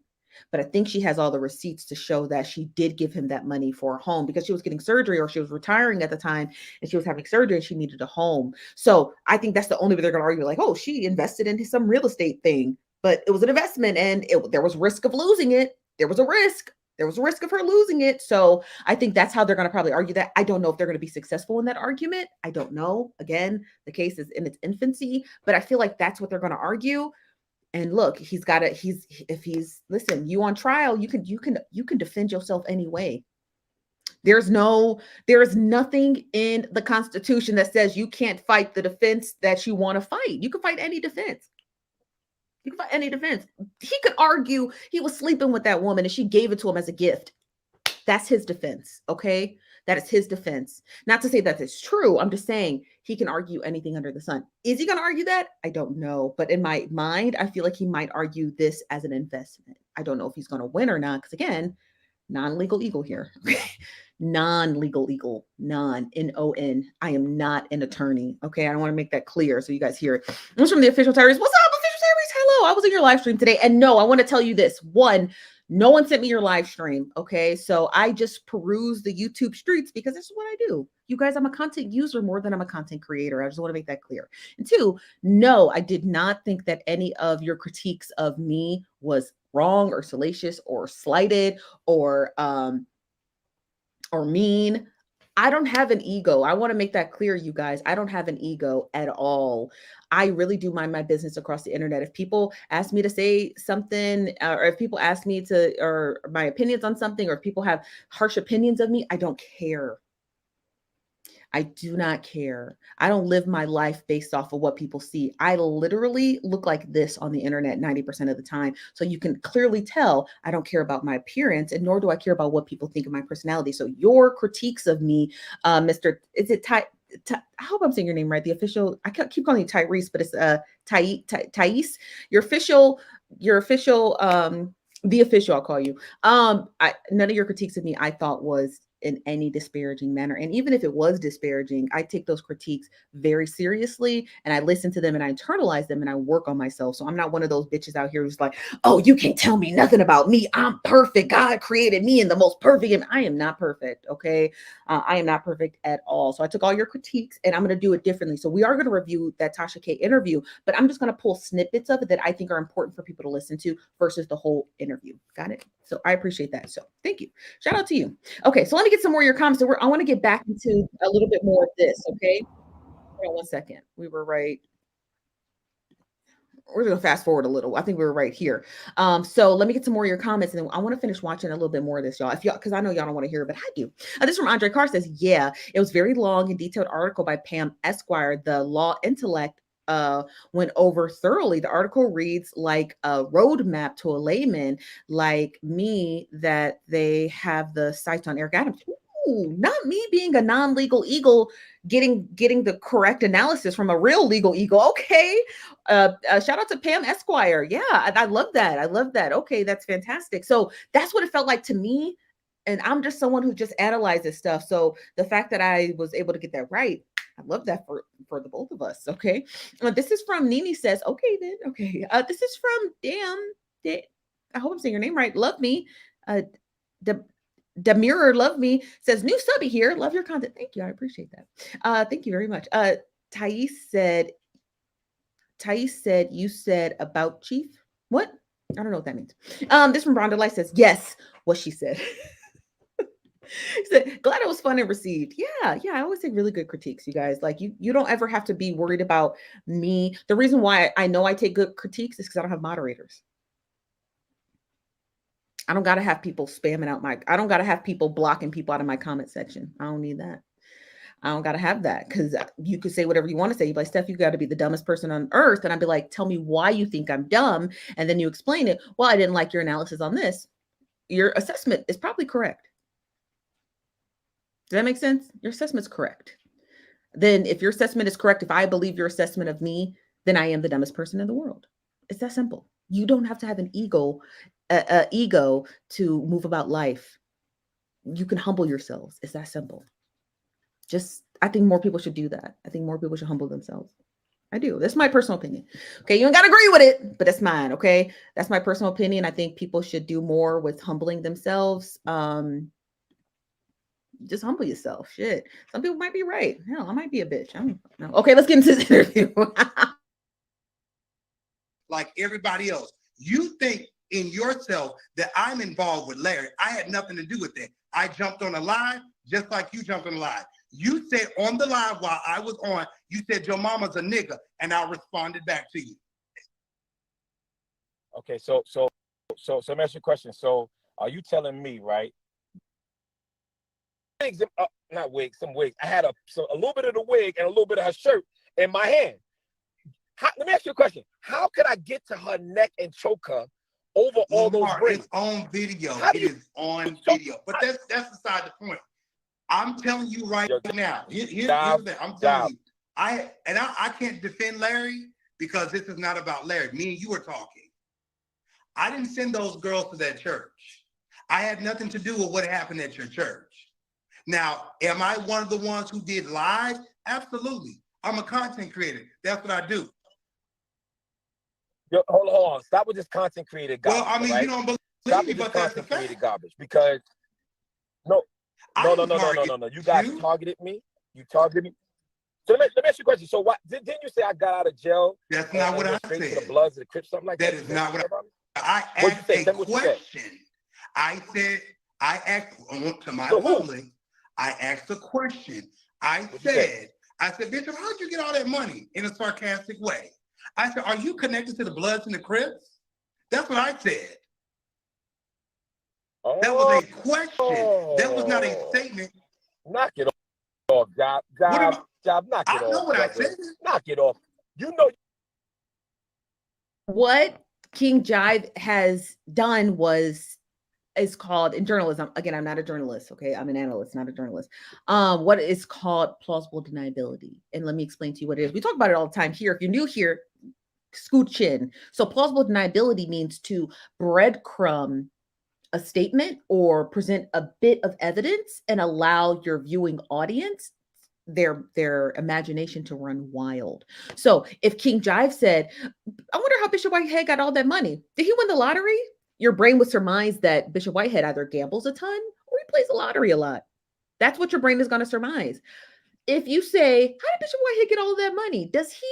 But I think she has all the receipts to show that she did give him that money for a home because she was getting surgery or she was retiring at the time and she was having surgery and she needed a home. So I think that's the only way they're going to argue, like, oh, she invested into some real estate thing, but it was an investment and there was risk of losing it. There was a risk. There was a risk of her losing it. So I think that's how they're going to probably argue that. I don't know if they're going to be successful in that argument. I don't know. Again, the case is in its infancy, but I feel like that's what they're going to argue. And look, listen, you on trial, you can defend yourself anyway. There is nothing in the Constitution that says you can't fight the defense that you want to fight. You can fight any defense. You can fight any defense. He could argue he was sleeping with that woman and she gave it to him as a gift. That's his defense. Okay. That is his defense. Not to say that it's true. I'm just saying he can argue anything under the sun. Is he going to argue that? I don't know. But in my mind, I feel like he might argue this as an investment. I don't know if he's going to win or not. Because again, non-legal eagle here. Non-legal eagle. N-O-N. I am not an attorney. Okay. I don't want to make that clear so you guys hear it. It's from the Official Tyrese. What's up, Official Tyrese? Hello. I was in your live stream today. And no, I want to tell you this. One, no one sent me your live stream. Okay. So I just peruse the YouTube streets because this is what I do. You guys, I'm a content user more than I'm a content creator. I just want to make that clear. And two, no, I did not think that any of your critiques of me was wrong or salacious or slighted or mean. I don't have an ego. I want to make that clear, you guys. I don't have an ego at all. I really do mind my business across the internet. If people ask me to say something, or if people ask me to, or my opinions on something, or if people have harsh opinions of me, I don't care. I do not care. I don't live my life based off of what people see. I literally look like this on the internet 90% of the time. So you can clearly tell I don't care about my appearance, and nor do I care about what people think of my personality. So your critiques of me, Mr. Is it Ty? I hope I'm saying your name right. The official, I keep calling you Tyrese, but it's Thais. Your official, the official, I'll call you. None of your critiques of me I thought was in any disparaging manner. And even if it was disparaging, I take those critiques very seriously and I listen to them and I internalize them and I work on myself. So I'm not one of those bitches out here who's like, oh, you can't tell me nothing about me. I'm perfect. God created me in the most perfect. And I am not perfect. Okay. I am not perfect at all. So I took all your critiques and I'm going to do it differently. So we are going to review that Tasha K interview, but I'm just going to pull snippets of it that I think are important for people to listen to versus the whole interview. Got it? So I appreciate that. So thank you. Shout out to you. Okay, so let me get some more of your comments. So I want to get back into a little bit more of this, okay? Hold on 1 second. We were right. We're going to fast forward a little. I think we were right here. So let me get some more of your comments, and then I want to finish watching a little bit more of this, y'all. If y'all, because I know y'all don't want to hear it, but I do. This from Andre Carr says, yeah, it was very long and detailed article by Pam Esquire. The law intellect went over thoroughly. The article reads like a roadmap to a layman like me that they have the sights on Eric Adams. Ooh, not me being a non-legal eagle, getting the correct analysis from a real legal eagle. Okay. Shout out to Pam Esquire. Yeah, I love that. I love that. Okay, that's fantastic. So that's what it felt like to me. And I'm just someone who just analyzes stuff. So the fact that I was able to get that right, I love that for the both of us. Okay. This is from Nini says, okay, then. Okay. This is from I hope I'm saying your name right. Love me. Demirer Love Me says, new subby here. Love your content. Thank you. I appreciate that. Thank you very much. Thais said, you said about Chief. What? I don't know what that means. This from Rhonda Light says, yes, what she said. Said, glad it was fun and received. Yeah, I always take really good critiques, you guys. Like you don't ever have to be worried about me. The reason why I know I take good critiques is because I don't have moderators. I don't got to have people spamming out I don't got to have people blocking people out of my comment section. I don't need that. I don't got to have that because you could say whatever you want to say. You'd be like, Steph, you got to be the dumbest person on earth. And I'd be like, tell me why you think I'm dumb. And then you explain it. Well, I didn't like your analysis on this. Your assessment is probably correct. Does that make sense? Your assessment's correct. Then if your assessment is correct, if I believe your assessment of me, then I am the dumbest person in the world. It's that simple. You don't have to have an ego to move about life. You can humble yourselves. It's that simple. I think more people should do that. I think more people should humble themselves. I do. That's my personal opinion. Okay. You don't got to agree with it, but that's mine. Okay. That's my personal opinion. I think people should do more with humbling themselves. Just humble yourself. Shit. Some people might be right. Hell, I might be a bitch. I don't know. Okay. Let's get into this interview. Like everybody else, you think in yourself that I'm involved with Larry. I had nothing to do with that. I jumped on a live just like you jumped on a live. You said on the live while I was on, you said your mama's a nigga, and I responded back to you. Okay, so let me ask you a question. So are you telling me, right? Wigs, not wigs, some wigs. I had a little bit of the wig and a little bit of her shirt in my hand. Let me ask you a question. How could I get to her neck and choke her over all those braids? It's on video. It is on video. But that's beside the point. I'm telling you right now. Here's the thing. I'm telling you. I can't defend Larry because this is not about Larry. Me and you are talking. I didn't send those girls to that church. I had nothing to do with what happened at your church. Now, am I one of the ones who did live? Absolutely. I'm a content creator. That's what I do. Yo, hold on. Stop with this content creator garbage. Well, I mean, right? you don't believe Stop me, but that's the fact. Garbage because no. You guys targeted me. You targeted me. So let me ask you a question. So what didn't you say I got out of jail? That's not what I said. To the Bloods and the Crips, something like that. That is not what I asked a question. I said I asked to my public. I asked a question. I said, Bishop, how'd you get all that money in a sarcastic way? I said, are you connected to the Bloods and the Crips? That's what I said. That was a question. That was not a statement. Knock it off, job, knock it off. I know what brother. I said. Knock it off. You know what King Jive has done is called in journalism. Again, I'm not a journalist. Okay, I'm an analyst, not a journalist. What is called plausible deniability, and let me explain to you what it is. We talk about it all the time here. If you're new here, scooch in. So plausible deniability means to breadcrumb a statement or present a bit of evidence and allow your viewing audience their imagination to run wild. So if King Jive said, I wonder how Bishop Whitehead got all that money. Did he win the lottery? Your brain would surmise that Bishop Whitehead either gambles a ton or he plays the lottery a lot. That's what your brain is going to surmise. If you say, how did Bishop Whitehead get all of that money? Does he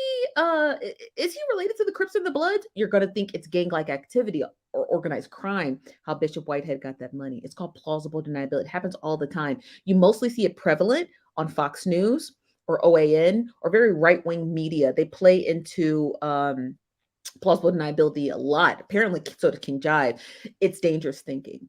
is he related to the Crips and the Bloods? You're gonna think it's gang-like activity or organized crime, how Bishop Whitehead got that money. It's called plausible deniability. It happens all the time. You mostly see it prevalent on Fox News or OAN or very right-wing media. They play into plausible deniability a lot. Apparently, so to King Jive, it's dangerous thinking.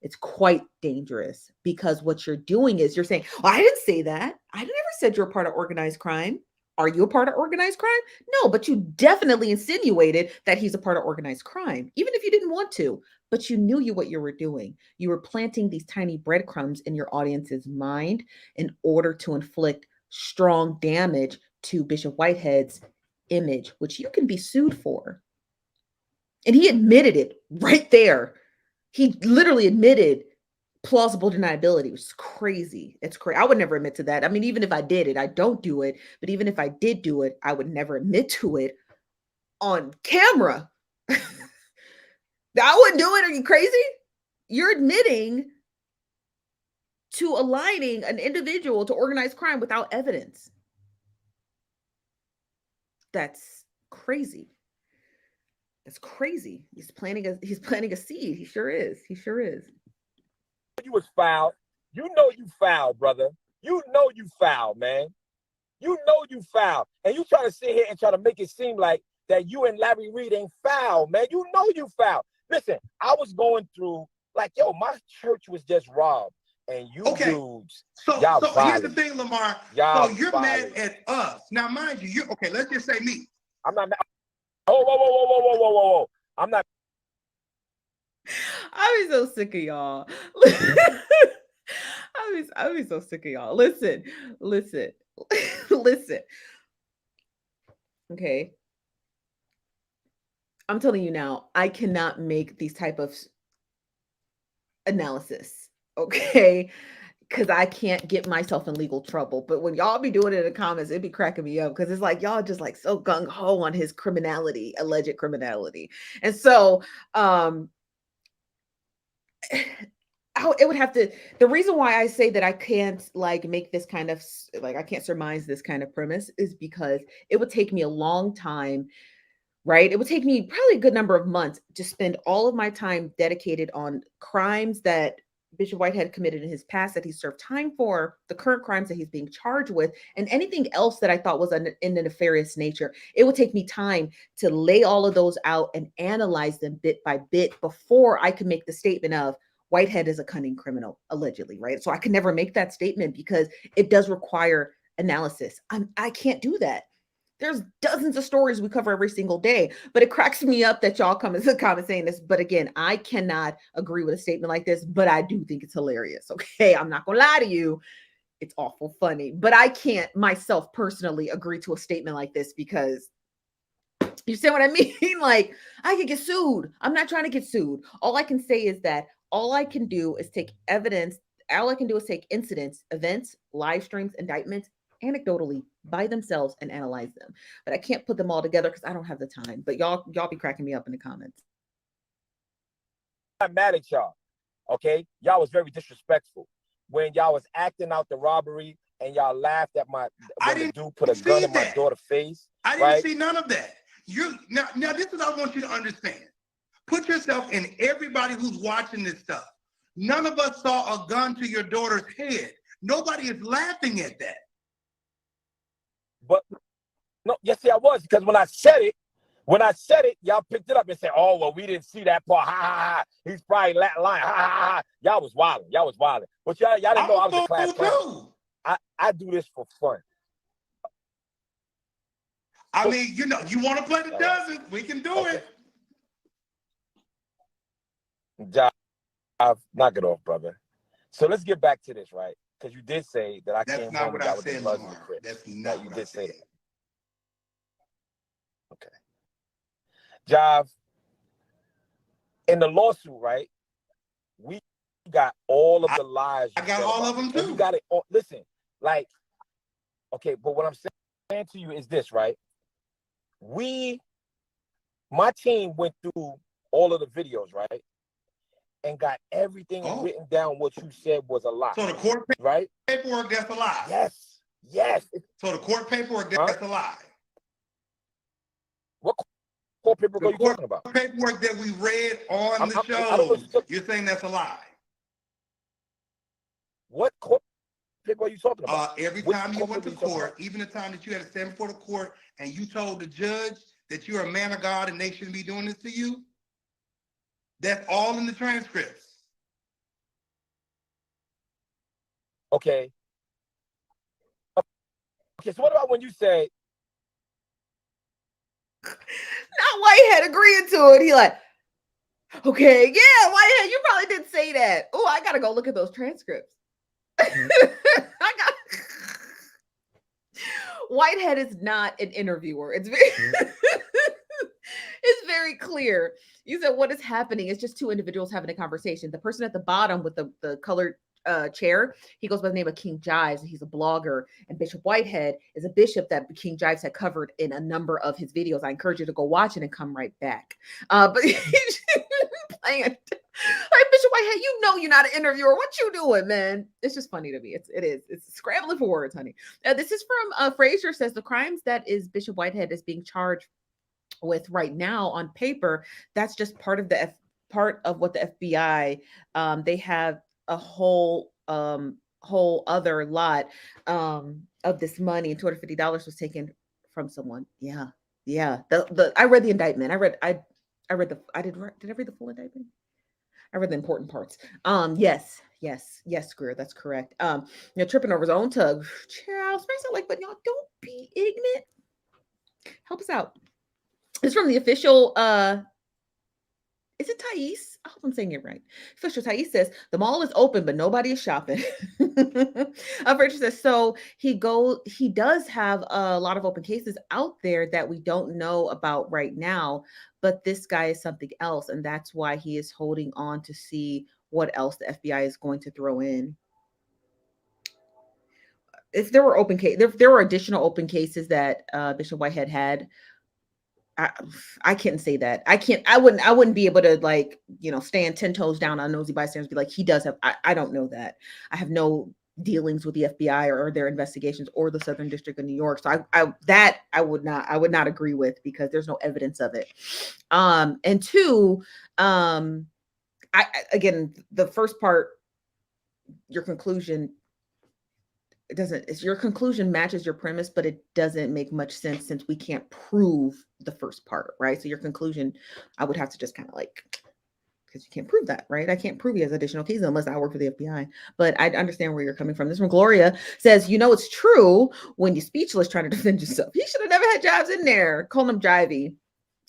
It's quite dangerous because what you're doing is you're saying, well, I didn't say that. I never said you're a part of organized crime. Are you a part of organized crime? No, but you definitely insinuated that he's a part of organized crime, even if you didn't want to, but you knew what you were doing. You were planting these tiny breadcrumbs in your audience's mind in order to inflict strong damage to Bishop Whitehead's image, which you can be sued for. And he admitted it right there. He literally admitted plausible deniability, which is crazy. It's crazy. I would never admit to that. I mean, even if I did it, I don't do it. But even if I did do it, I would never admit to it on camera. I wouldn't do it. Are you crazy? You're admitting to aligning an individual to organized crime without evidence. That's crazy. That's crazy. He's planting a seed. He sure is. He sure is. you was foul. You know you foul, brother. You know you foul, man. You know you foul. And you try to sit here and try to make it seem like that you and Larry Reid ain't foul, man. You know you foul. Listen, I was going through, like, yo, my church was just robbed. And you dudes, so here's the thing, Lamar. Y'all so you're mad at us. Now, mind you, okay, let's just say me. I'm not mad. Whoa. I'm not. I be so sick of y'all. I be so sick of y'all. Listen. Okay. I'm telling you now, I cannot make these type of analysis. Okay. Because I can't get myself in legal trouble. But when y'all be doing it in the comments, it'd be cracking me up because it's like y'all just like so gung-ho on his criminality, alleged criminality. And so it would have to, the reason why I say that I can't like make this kind of like I can't surmise this kind of premise is because it would take me a long time, right? It would take me probably a good number of months to spend all of my time dedicated on crimes that Bishop Whitehead committed in his past that he served time for, the current crimes that he's being charged with, and anything else that I thought was in a nefarious nature. It would take me time to lay all of those out and analyze them bit by bit before I could make the statement of Whitehead is a cunning criminal, allegedly, right? So I could never make that statement because it does require analysis. I can't do that. There's dozens of stories we cover every single day, but it cracks me up that y'all come into the comments saying this. But again, I cannot agree with a statement like this, but I do think it's hilarious. Okay. I'm not going to lie to you. It's awful funny, but I can't myself personally agree to a statement like this because you see what I mean? Like I could get sued. I'm not trying to get sued. All I can say is that all I can do is take evidence. All I can do is take incidents, events, live streams, indictments, anecdotally by themselves and analyze them. But I can't put them all together because I don't have the time. But y'all be cracking me up in the comments. I'm not mad at y'all. Okay. Y'all was very disrespectful when y'all was acting out the robbery and y'all laughed at the dude put a gun in my daughter's face. I didn't see none of that. Now this is what I want you to understand. Put yourself in everybody who's watching this stuff. None of us saw a gun to your daughter's head. Nobody is laughing at that. But no, yes, I was, because when I said it, y'all picked it up and said, "Oh, well, we didn't see that part. Ha ha ha. He's probably lying. Ha ha ha." Y'all was wilding. But y'all didn't know I was a class clown. I do this for fun. I mean, you want to play the dozens, we can do it. Jive, knock it off, brother. So let's get back to this, right? Because you did say that I came home and got with the Bloods and the Crips. That's not what I said. That. Okay. Jive, in the lawsuit, right? We got all of the lies. I got all of them too. You got it. Listen, like, okay, but what I'm saying to you is this, right? My team went through all of the videos, right? And got everything written down what you said was a lie. So the court paperwork, that's a lie. Yes. So the court paperwork, that's a lie. What court paperwork are you talking about? The paperwork that we read on the show, you're saying that's a lie. What court paper are you talking about? Every time you went to court, even the time that you had to stand before the court and you told the judge that you're a man of God and they shouldn't be doing this to you, that's all in the transcripts. Okay. Okay, so what about when you say... Not Whitehead agreeing to it. He like, okay, yeah, Whitehead, you probably did say that. Oh, I got to go look at those transcripts. Whitehead is not an interviewer. It's very... It's very clear. You said what is happening is just two individuals having a conversation. The person at the bottom with the colored chair, he goes by the name of King Jive, and he's a blogger. And Bishop Whitehead is a bishop that King Jive had covered in a number of his videos. I encourage you to go watch it and come right back. But he's playing like Bishop Whitehead. You're not an interviewer. What you doing, man? It's just funny to me. It's scrambling for words, honey. This is from Fraser says the crimes that is Bishop Whitehead is being charged with right now on paper, that's just part of what the FBI they have a whole other lot of this money, and $250 was taken from someone. Yeah. I read the indictment. Did I read the full indictment? I read the important parts. Yes, Greer, that's correct. Tripping over his own tug. Child, but y'all don't be ignorant. Help us out. It's from the official, is it Thais? I hope I'm saying it right. Official Thais says, the mall is open, but nobody is shopping. Richard says, so he does have a lot of open cases out there that we don't know about right now, but this guy is something else. And that's why he is holding on to see what else the FBI is going to throw in. If there were there were additional open cases that Bishop Whitehead had, I can't say that. I wouldn't be able to stand 10 toes down on nosy bystanders, be like, he does have, I don't know that. I have no dealings with the FBI or their investigations or the Southern District of New York. So I would not agree with, because there's no evidence of it. And two, again, the first part, your conclusion, your conclusion matches your premise, but it doesn't make much sense since we can't prove the first part, right? So your conclusion, I would have to just kind of because you can't prove that, right? I can't prove he has additional cases unless I work for the FBI, but I understand where you're coming from. This one, Gloria says, it's true when you're speechless trying to defend yourself. He should have never had Jives in there, calling him Jivey.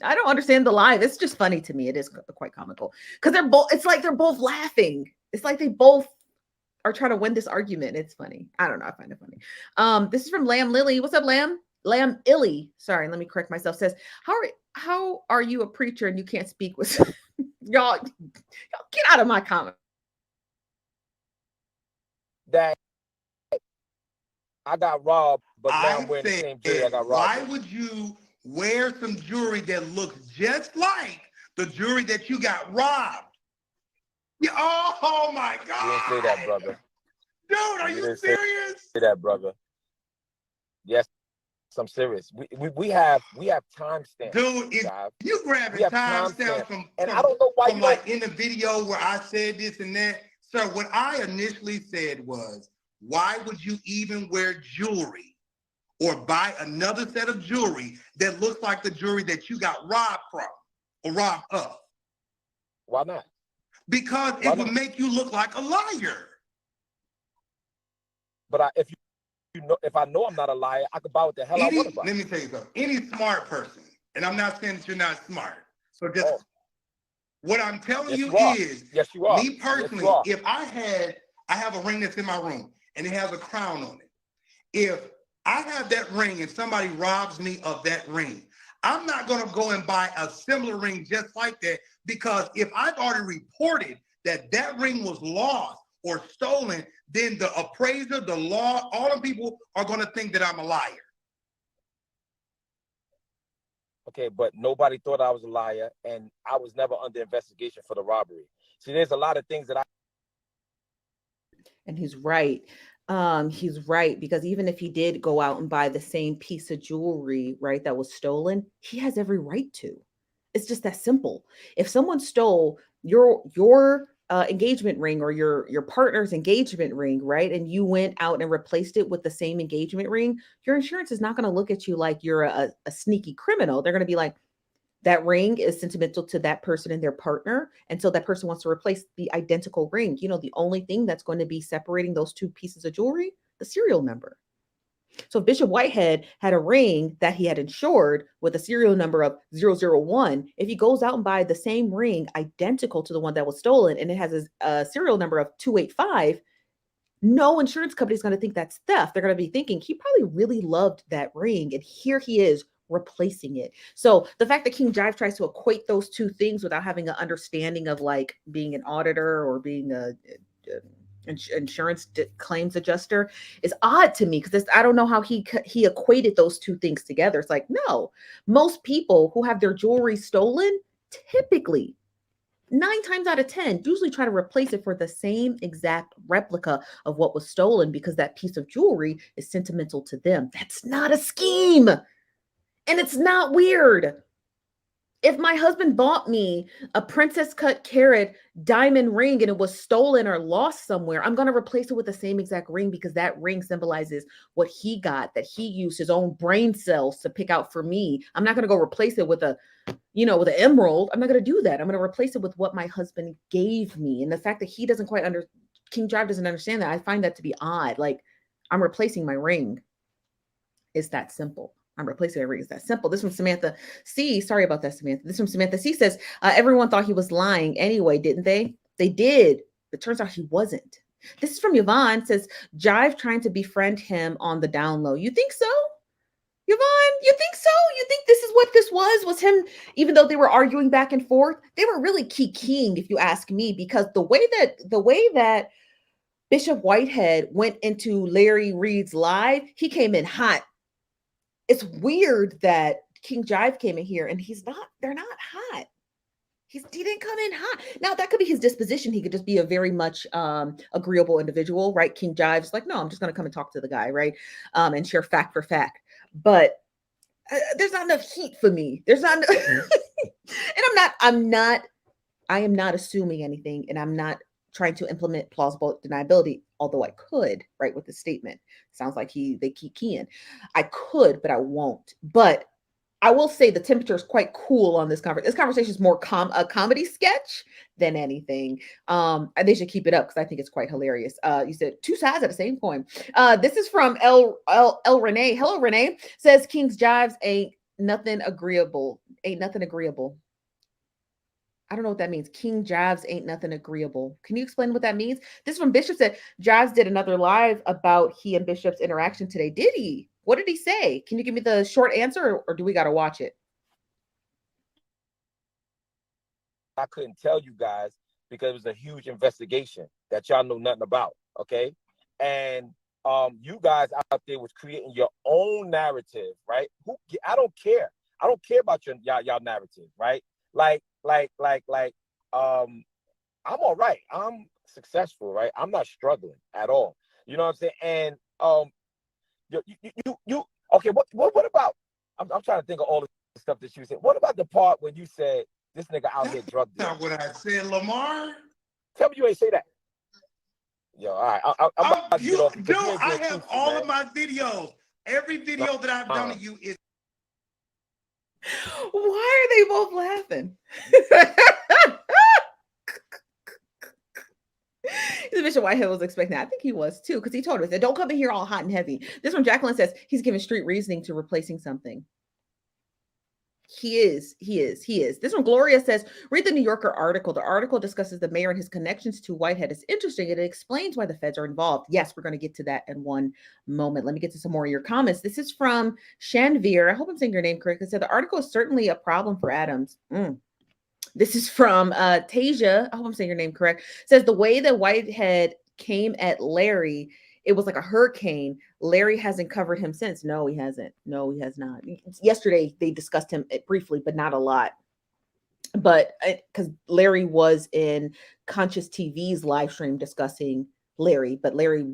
I don't understand the lie. It's just funny to me. It is quite comical because it's like they're both laughing. It's like they both are trying to win this argument. It's funny. I don't know. I find it funny. This is from Lamb Lily. What's up, Lamb? Lamb Illy. Sorry, let me correct myself. Says, how are you a preacher and you can't speak with y'all? Get out of my comment. That I got robbed, but now I'm wearing the same jersey I got robbed. Why would you wear some jewelry that looks just like the jewelry that you got robbed? Oh my God! You didn't say that, brother. Dude, are you serious? Say that, brother. Yes, I'm serious. We have timestamps. Dude, if you grabbing timestamps from I don't know why from like in the video where I said this and that, sir. What I initially said was, why would you even wear jewelry or buy another set of jewelry that looks like the jewelry that you got robbed from or robbed of? Why not? Because it would make you look like a liar. But if I know I'm not a liar, I can buy what the hell I want to buy. Let me tell you something. Any smart person, and I'm not saying that you're not smart. So just what I'm telling you is, yes, you are. Me personally, yes, if I have a ring that's in my room and it has a crown on it. If I have that ring and somebody robs me of that ring, I'm not going to go and buy a similar ring just like that, because if I've already reported that that ring was lost or stolen, then the appraiser, the law, all the people are going to think that I'm a liar. Okay, but nobody thought I was a liar, and I was never under investigation for the robbery. See, there's a lot of things that I... And he's right. He's right, because even if he did go out and buy the same piece of jewelry, right, that was stolen, he has every right to. It's just that simple. If someone stole your engagement ring, or your partner's engagement ring, right, and you went out and replaced it with the same engagement ring, your insurance is not going to look at you like you're a sneaky criminal. They're going to be like, that ring is sentimental to that person and their partner. And so that person wants to replace the identical ring. You know, the only thing that's going to be separating those two pieces of jewelry, the serial number. So if Bishop Whitehead had a ring that he had insured with a serial number of 001, if he goes out and buys the same ring identical to the one that was stolen and it has a serial number of 285, no insurance company is going to think that's theft. They're going to be thinking he probably really loved that ring, and here he is replacing it. So the fact that King Jive tries to equate those two things without having an understanding of like being an auditor or being a insurance claims adjuster is odd to me, because I don't know how he equated those two things together. It's like, no, most people who have their jewelry stolen typically 9 times out of 10 usually try to replace it for the same exact replica of what was stolen, because that piece of jewelry is sentimental to them. That's not a scheme. And it's not weird. If my husband bought me a princess cut carat diamond ring and it was stolen or lost somewhere, I'm going to replace it with the same exact ring, because that ring symbolizes what he got, that he used his own brain cells to pick out for me. I'm not going to go replace it with with an emerald. I'm not going to do that. I'm going to replace it with what my husband gave me. And the fact that he doesn't quite King Jive doesn't understand that, I find that to be odd. Like, I'm replacing my ring. It's that simple. I'm replacing my ring. It's that simple. This from Samantha C. Sorry about that, Samantha. This from Samantha C. says, everyone thought he was lying anyway, didn't they? They did. But turns out he wasn't. This is from Yvonne. Says, Jive trying to befriend him on the down low. You think so? Yvonne, you think so? You think this is what this was him, even though they were arguing back and forth? They were really keying, if you ask me, because the way that Bishop Whitehead went into Larry Reid's live, he came in hot. It's weird that King Jive came in here and they're not hot. He didn't come in hot. Now, that could be his disposition. He could just be a very much agreeable individual, right? King Jive's like, no, I'm just going to come and talk to the guy, right? And share fact for fact. But there's not enough heat for me. There's not, and I am not assuming anything, and I'm not trying to implement plausible deniability, although I could, right, with the statement. Sounds like they keep keying. I could, but I won't. But I will say the temperature is quite cool on this conversation. This conversation is more a comedy sketch than anything. And they should keep it up, because I think it's quite hilarious. You said two sides of the same coin. This is from L Renee. Hello, Renee. Says King's Jives ain't nothing agreeable. Ain't nothing agreeable. I don't know what that means. King Jives ain't nothing agreeable. Can you explain what that means? This from Bishop said Jives did another live about he and Bishop's interaction today. Did he? What did he say? Can you give me the short answer, or do we got to watch it? I couldn't tell you guys because it was a huge investigation that y'all know nothing about. Okay. And you guys out there was creating your own narrative, right? I don't care. I don't care about y'all narrative, right? I'm all right. I'm successful, right? I'm not struggling at all. You know what I'm saying? And you okay, what about, I'm trying to think of all the stuff that you said. What about the part when you said this nigga out here drug dealing? Not what I said, Lamar. Tell me you ain't say that. Yo, all right. I have all of my videos. Every video that I've done to you is. Why are they both laughing? Maybe Bishop Whitehead was expecting that. I think he was too, because he told us that don't come in here all hot and heavy. This one, Jacqueline says he's giving street reasoning to replacing something. He is. This one, Gloria says, read the New Yorker article. The article discusses the mayor and his connections to Whitehead. It's interesting. It explains why the feds are involved. Yes, we're going to get to that in one moment. Let me get to some more of your comments. This is from Shanvir. I hope I'm saying your name correctly. It said the article is certainly a problem for Adams. This is from Tasia. I hope I'm saying your name correct. It says the way that Whitehead came at Larry, it was like a hurricane. Larry hasn't covered him since. No, he hasn't. No, he has not. Yesterday, they discussed him briefly, but not a lot. But because Larry was in Conscious TV's live stream discussing Larry, but Larry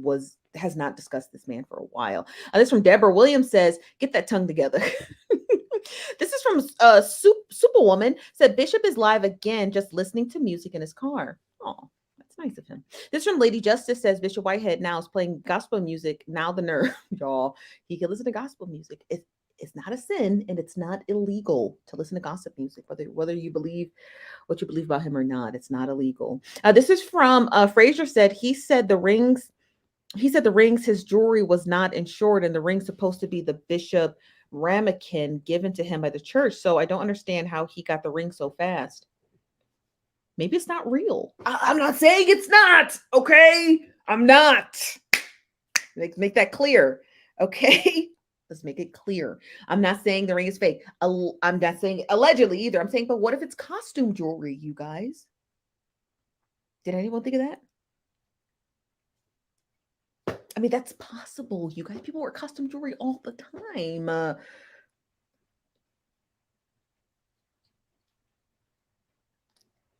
has not discussed this man for a while. This from Deborah Williams says, get that tongue together. This is from Superwoman, said Bishop is live again, just listening to music in his car. Oh, that's nice of him. This from Lady Justice says Bishop Whitehead now is playing gospel music. Now the nerve, y'all. He can listen to gospel music. It's not a sin and it's not illegal to listen to gossip music, whether you believe what you believe about him or not. It's not illegal. This is from Frazier said he said the rings, his jewelry was not insured, and the ring's supposed to be the bishop ramekin given to him by the church. So I don't understand how he got the ring so fast. Maybe it's not real. I'm not saying it's not. Okay, I'm not. Make that clear. Okay. Let's make it clear. I'm not saying the ring is fake. I'm not saying allegedly either. I'm saying, but what if it's costume jewelry, you guys? Did anyone think of that? I mean, that's possible, you guys. People wear costume jewelry all the time.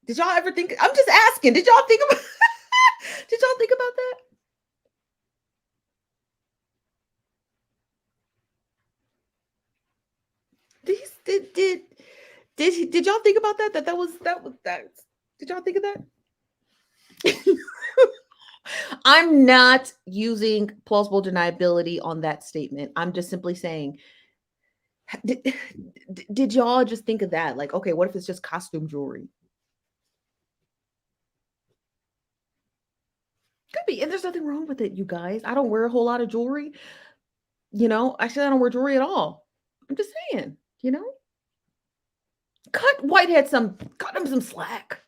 Did y'all ever think? I'm just asking. Did y'all think about? Did y'all think about that? Did y'all think about that? That was that. Did y'all think of that? I'm not using plausible deniability on that statement. I'm just simply saying, did y'all just think of that? Like, okay, what if it's just costume jewelry? Could be, and there's nothing wrong with it, you guys. I don't wear a whole lot of jewelry. Actually, I don't wear jewelry at all. I'm just saying, cut him some slack.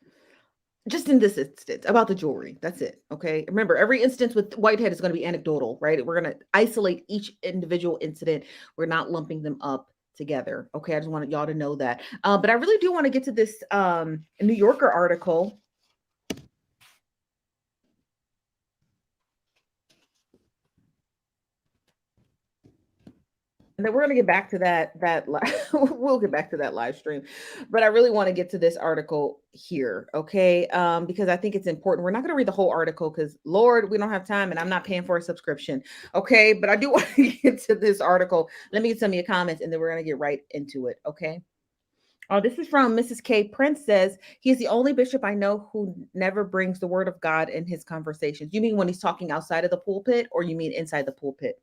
Just in this instance about the jewelry. That's it. Okay. Remember, every instance with Whitehead is going to be anecdotal, right? We're going to isolate each individual incident. We're not lumping them up together. Okay. I just wanted y'all to know that. But I really do want to get to this New Yorker article. And then we're going to get back to that we'll get back to that live stream, but I really want to get to this article here, okay? Because I think it's important. We're not going to read the whole article because Lord, we don't have time and I'm not paying for a subscription, okay? But I do want to get to this article. Let me get some of your comments and then we're going to get right into it, okay? Oh, this is from Mrs. K. Prince says, he's the only bishop I know who never brings the word of God in his conversations. You mean when he's talking outside of the pulpit or you mean inside the pulpit?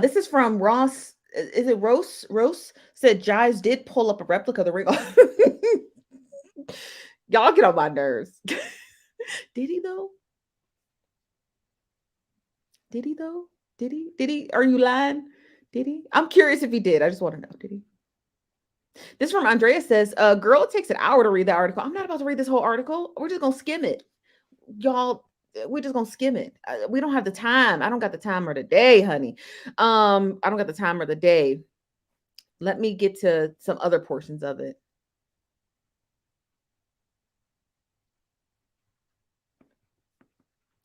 This is from Ross. Is it Rose? Rose said Jives did pull up a replica of the ring. Y'all get on my nerves. Did he though? Did he though? Did he? Did he? Are you lying? Did he? I'm curious if he did. I just want to know. Did he? This from Andrea says, girl, it takes an hour to read the article. I'm not about to read this whole article. We're just going to skim it. Y'all, we're just gonna skim it. We don't have the time. I don't got the time or the day, honey. I don't got the time or the day. Let me get to some other portions of it.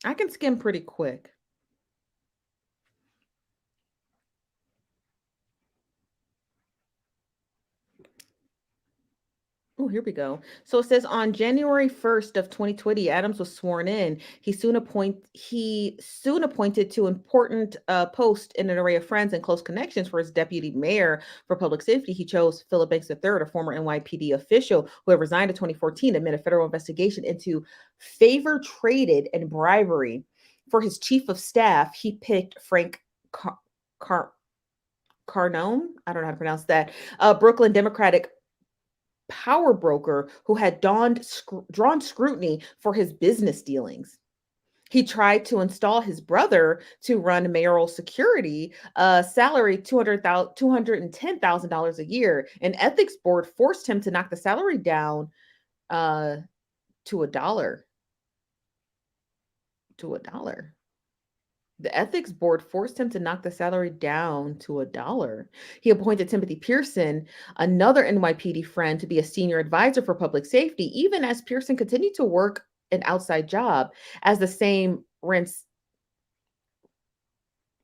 I can skim pretty quick. Oh, here we go. So it says on January 1st of 2020, Adams was sworn in. He soon appointed to important post in an array of friends and close connections for his deputy mayor for public safety. He chose Philip Banks III, a former NYPD official who had resigned in 2014 amid a federal investigation into favor traded and bribery. For his chief of staff, he picked Frank Carnone. I don't know how to pronounce that. Brooklyn Democratic power broker who had drawn scrutiny for his business dealings. He tried to install his brother to run mayoral security, salary $210,000 a year. An ethics board forced him to knock the salary down to $1. To $1. The ethics board forced him to knock the salary down to $1. He appointed Timothy Pearson, another NYPD friend, to be a senior advisor for public safety, even as Pearson continued to work an outside job as the same rents.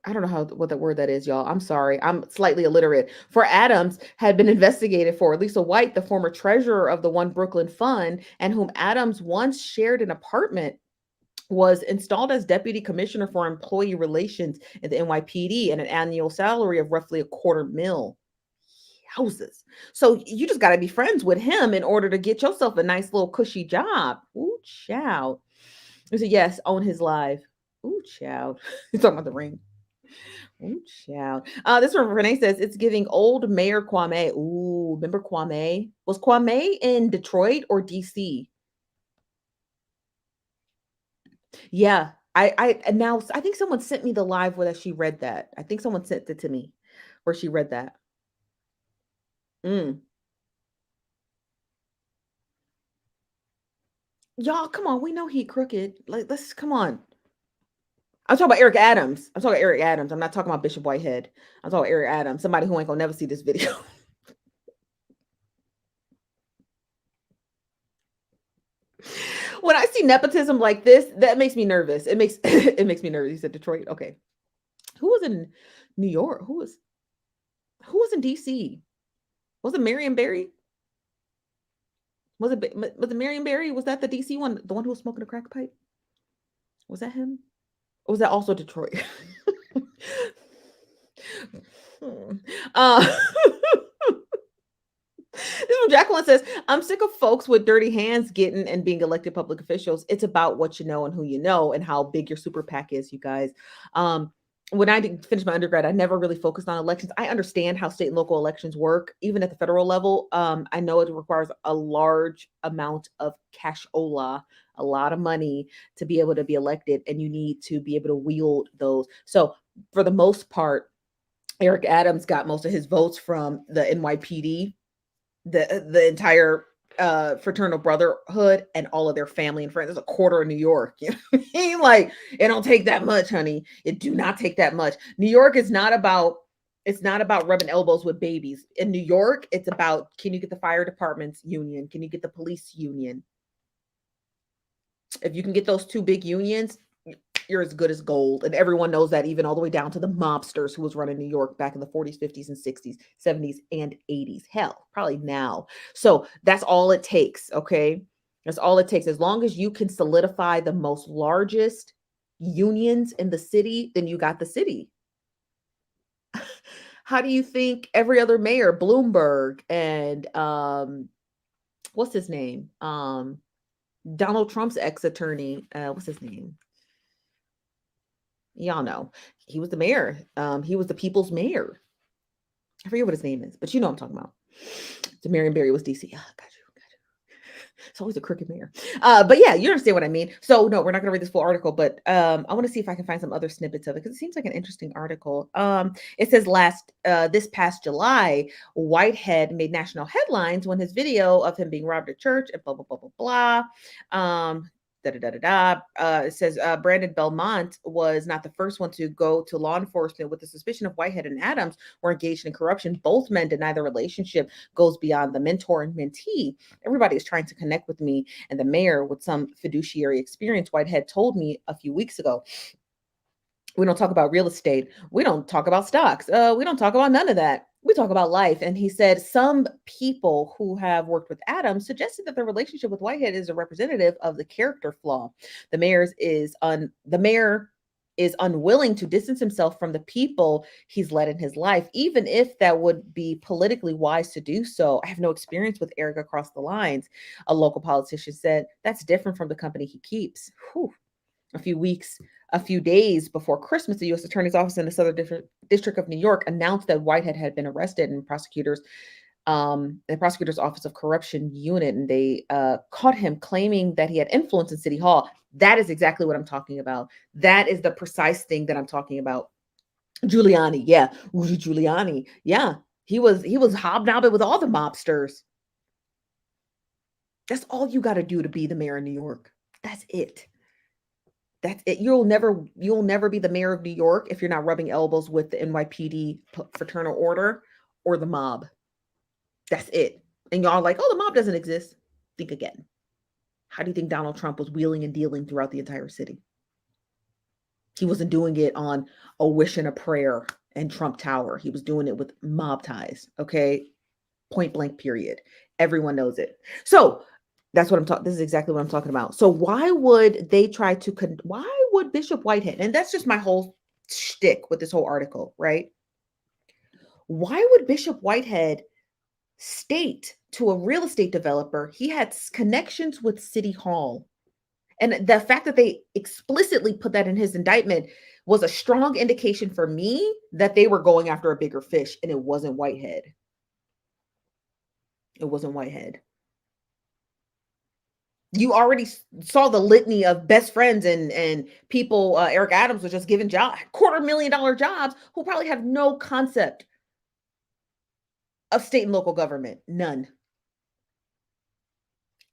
I don't know what the word that is, y'all. I'm sorry. I'm slightly illiterate. For Adams had been investigated for Lisa White, the former treasurer of the One Brooklyn Fund, and whom Adams once shared an apartment, was installed as deputy commissioner for employee relations in the NYPD and an annual salary of roughly $250,000. Houses. So you just got to be friends with him in order to get yourself a nice little cushy job. Ooh, child. He said, yes, own his live. Ooh, child. He's talking about the ring. Ooh, child. This one, Renee says, it's giving old Mayor Kwame. Ooh, remember Kwame? Was Kwame in Detroit or DC? Yeah, and now I think someone sent me the live where she read that. I think someone sent it to me where she read that. Y'all, come on. We know he crooked. Like, let's come on. I'm talking about Eric Adams. I'm talking about Eric Adams. I'm not talking about Bishop Whitehead. I'm talking about Eric Adams, somebody who ain't gonna never see this video. When I see nepotism like this, that makes me nervous. It makes me nervous. He said Detroit. Okay. Who was in New York? Who was in DC? Was it Marion Barry? Was it Marion Barry? Was that the DC one? The one who was smoking a crack pipe? Was that him? Or was that also Detroit? uh This one, Jacqueline says, I'm sick of folks with dirty hands getting and being elected public officials. It's about what you know and who you know and how big your super PAC is, you guys. When I didn't finish my undergrad, I never really focused on elections. I understand how state and local elections work, even at the federal level. I know it requires a large amount of cashola, a lot of money to be able to be elected, and you need to be able to wield those. So for the most part, Eric Adams got most of his votes from the NYPD, the entire fraternal brotherhood and all of their family and friends. There's a quarter of New York. You know what I mean? Like, it don't take that much, honey. It do not take that much. New York is not about, it's not about rubbing elbows with babies. In New York, it's about, can you get the fire department's union? Can you get the police union? If you can get those two big unions, you're as good as gold. And everyone knows that, even all the way down to the mobsters who was running New York back in the 40s, 50s, and 60s, 70s, and 80s. Hell, probably now. So that's all it takes, okay? That's all it takes. As long as you can solidify the most largest unions in the city, then you got the city. How do you think every other mayor, Bloomberg and what's his name? Donald Trump's ex-attorney, what's his name? Y'all know. He was the mayor. He was the people's mayor. I forget what his name is, but you know what I'm talking about. So Marion Barry was DC. Oh, got you. It's always a crooked mayor. But yeah, you understand what I mean. So no, we're not going to read this full article, but I want to see if I can find some other snippets of it, because it seems like an interesting article. It says this past July, Whitehead made national headlines when his video of him being robbed at church and blah, blah, blah, blah, blah. It says Brandon Belmont was not the first one to go to law enforcement with the suspicion of Whitehead and Adams were engaged in corruption. Both men deny the relationship goes beyond the mentor and mentee. Everybody is trying to connect with me and the mayor with some fiduciary experience. Whitehead told me a few weeks ago, we don't talk about real estate. We don't talk about stocks. We don't talk about none of that. We talk about life. And he said some people who have worked with Adams suggested that the relationship with Whitehead is a representative of the character flaw. The mayor is unwilling to distance himself from the people he's led in his life, even if that would be politically wise to do so. I have no experience with Eric across the lines, a local politician said. That's different from the company he keeps. Whew. A few days before Christmas, the U.S. Attorney's Office in the Southern District of New York announced that Whitehead had been arrested, and prosecutors the prosecutor's office of corruption unit, and they caught him claiming that he had influence in City Hall. That is exactly what I'm talking about. That is the precise thing that I'm talking about. Giuliani, yeah, Rudy Giuliani, yeah, he was hobnobbing with all the mobsters. That's all you got to do to be the mayor of New York. That's it. That's it. You'll never be the mayor of New York if you're not rubbing elbows with the NYPD fraternal order or the mob. That's it. And y'all like, oh, the mob doesn't exist. Think again. How do you think Donald Trump was wheeling and dealing throughout the entire city? He wasn't doing it on a wish and a prayer and Trump Tower. He was doing it with mob ties. Okay. Point blank, period. Everyone knows it. So that's what I'm talking. This is exactly what I'm talking about. So why would they try to, why would Bishop Whitehead, and that's just my whole shtick with this whole article, right? Why would Bishop Whitehead state to a real estate developer he had connections with City Hall? And the fact that they explicitly put that in his indictment was a strong indication for me that they were going after a bigger fish, and it wasn't Whitehead. It wasn't Whitehead. You already saw the litany of best friends and people Eric Adams was just giving $250,000 jobs who probably have no concept of state and local government. None.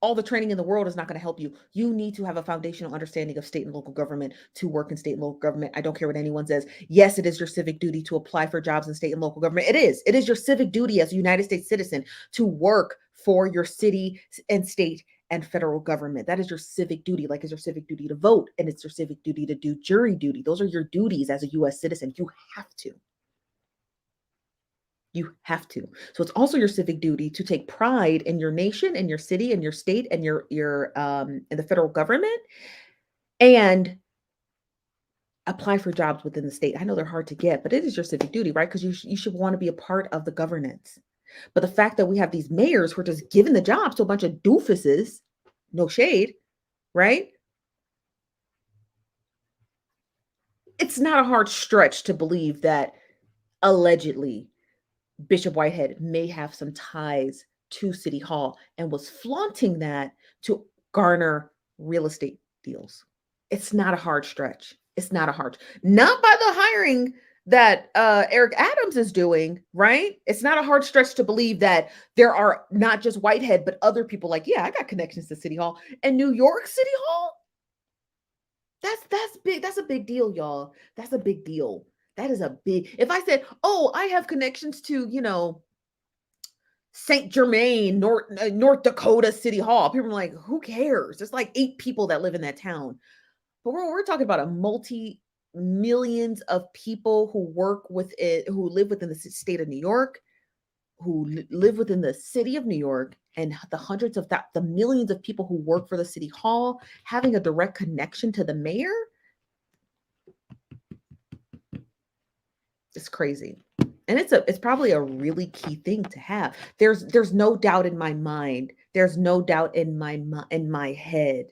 All the training in the world is not going to help you. You need to have a foundational understanding of state and local government to work in state and local government. I don't care what anyone says. Yes, it is your civic duty to apply for jobs in state and local government. It is. It is your civic duty as a United States citizen to work for your city and state and federal government. That is your civic duty, like it's your civic duty to vote, and it's your civic duty to do jury duty. Those are your duties as a U.S. citizen. You have to. You have to. So it's also your civic duty to take pride in your nation and your city and your state and your in the federal government and apply for jobs within the state. I know they're hard to get, but it is your civic duty, right? Because you should want to be a part of the governance. But the fact that we have these mayors who are just giving the jobs to a bunch of doofuses, no shade, right? It's not a hard stretch to believe that allegedly Bishop Whitehead may have some ties to City Hall and was flaunting that to garner real estate deals. It's not a hard stretch. It's not not by the hiring that Eric Adams is doing, right? It's not a hard stretch to believe that there are not just Whitehead, but other people like, yeah, I got connections to City Hall and New York City Hall. That's big. That's a big deal, y'all. That's a big deal. That is a big. If I said, "Oh, I have connections to, St. Germain, North Dakota City Hall," people are like, "Who cares?" There's like 8 people that live in that town. But we're talking about a millions of people who work with it, who live within the state of New York, who live within the city of New York, and the hundreds of the millions of people who work for the city hall having a direct connection to the mayor. It's crazy. And it's probably a really key thing to have. There's no doubt in my mind. There's no doubt in my head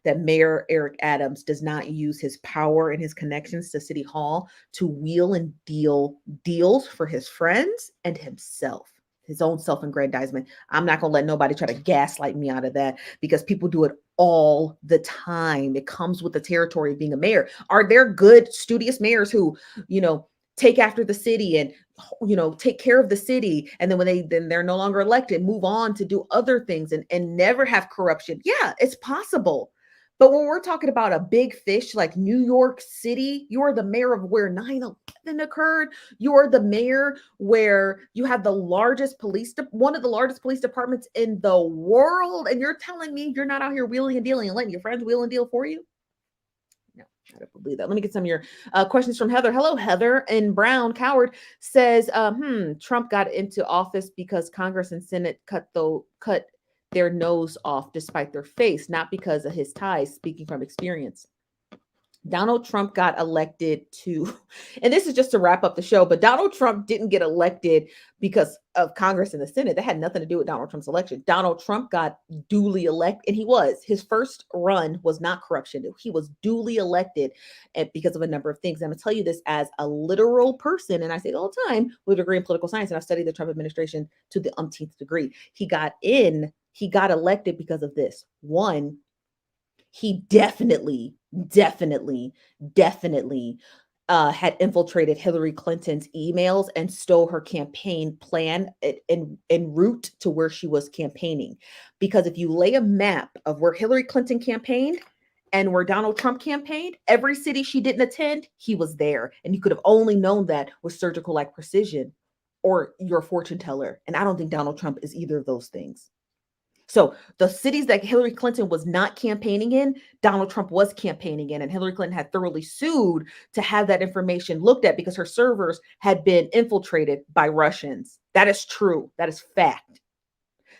that Mayor Eric Adams does not use his power and his connections to City Hall to wheel and deal deals for his friends and himself, his own self-aggrandizement. I'm not going to let nobody try to gaslight me out of that because people do it all the time. It comes with the territory of being a mayor. Are there good, studious mayors who, take after the city and take care of the city, and then when they're no longer elected, move on to do other things and never have corruption? Yeah, it's possible. But when we're talking about a big fish like New York City, you're the mayor of where 9/11 occurred. You're the mayor where you have one of the largest police departments in the world, and you're telling me you're not out here wheeling and dealing and letting your friends wheel and deal for you? No, I don't believe that. Let me get some of your questions from Heather. Hello, Heather. And Brown Coward says, Trump got into office because Congress and Senate cut their nose off despite their face, not because of his ties, speaking from experience. Donald Trump got elected to, and this is just to wrap up the show, but Donald Trump didn't get elected because of Congress and the Senate. That had nothing to do with Donald Trump's election. Donald Trump got duly elected, and his first run was not corruption. He was duly elected because of a number of things. I'm going to tell you this as a literal person, and I say it all the time with a degree in political science, and I've studied the Trump administration to the umpteenth degree. He got elected because of this. One, he definitely had infiltrated Hillary Clinton's emails and stole her campaign plan en route to where she was campaigning. Because if you lay a map of where Hillary Clinton campaigned and where Donald Trump campaigned, every city she didn't attend, he was there. And you could have only known that with surgical like precision or your fortune teller. And I don't think Donald Trump is either of those things. So the cities that Hillary Clinton was not campaigning in, Donald Trump was campaigning in, and Hillary Clinton had thoroughly sued to have that information looked at because her servers had been infiltrated by Russians. That is true. That is fact.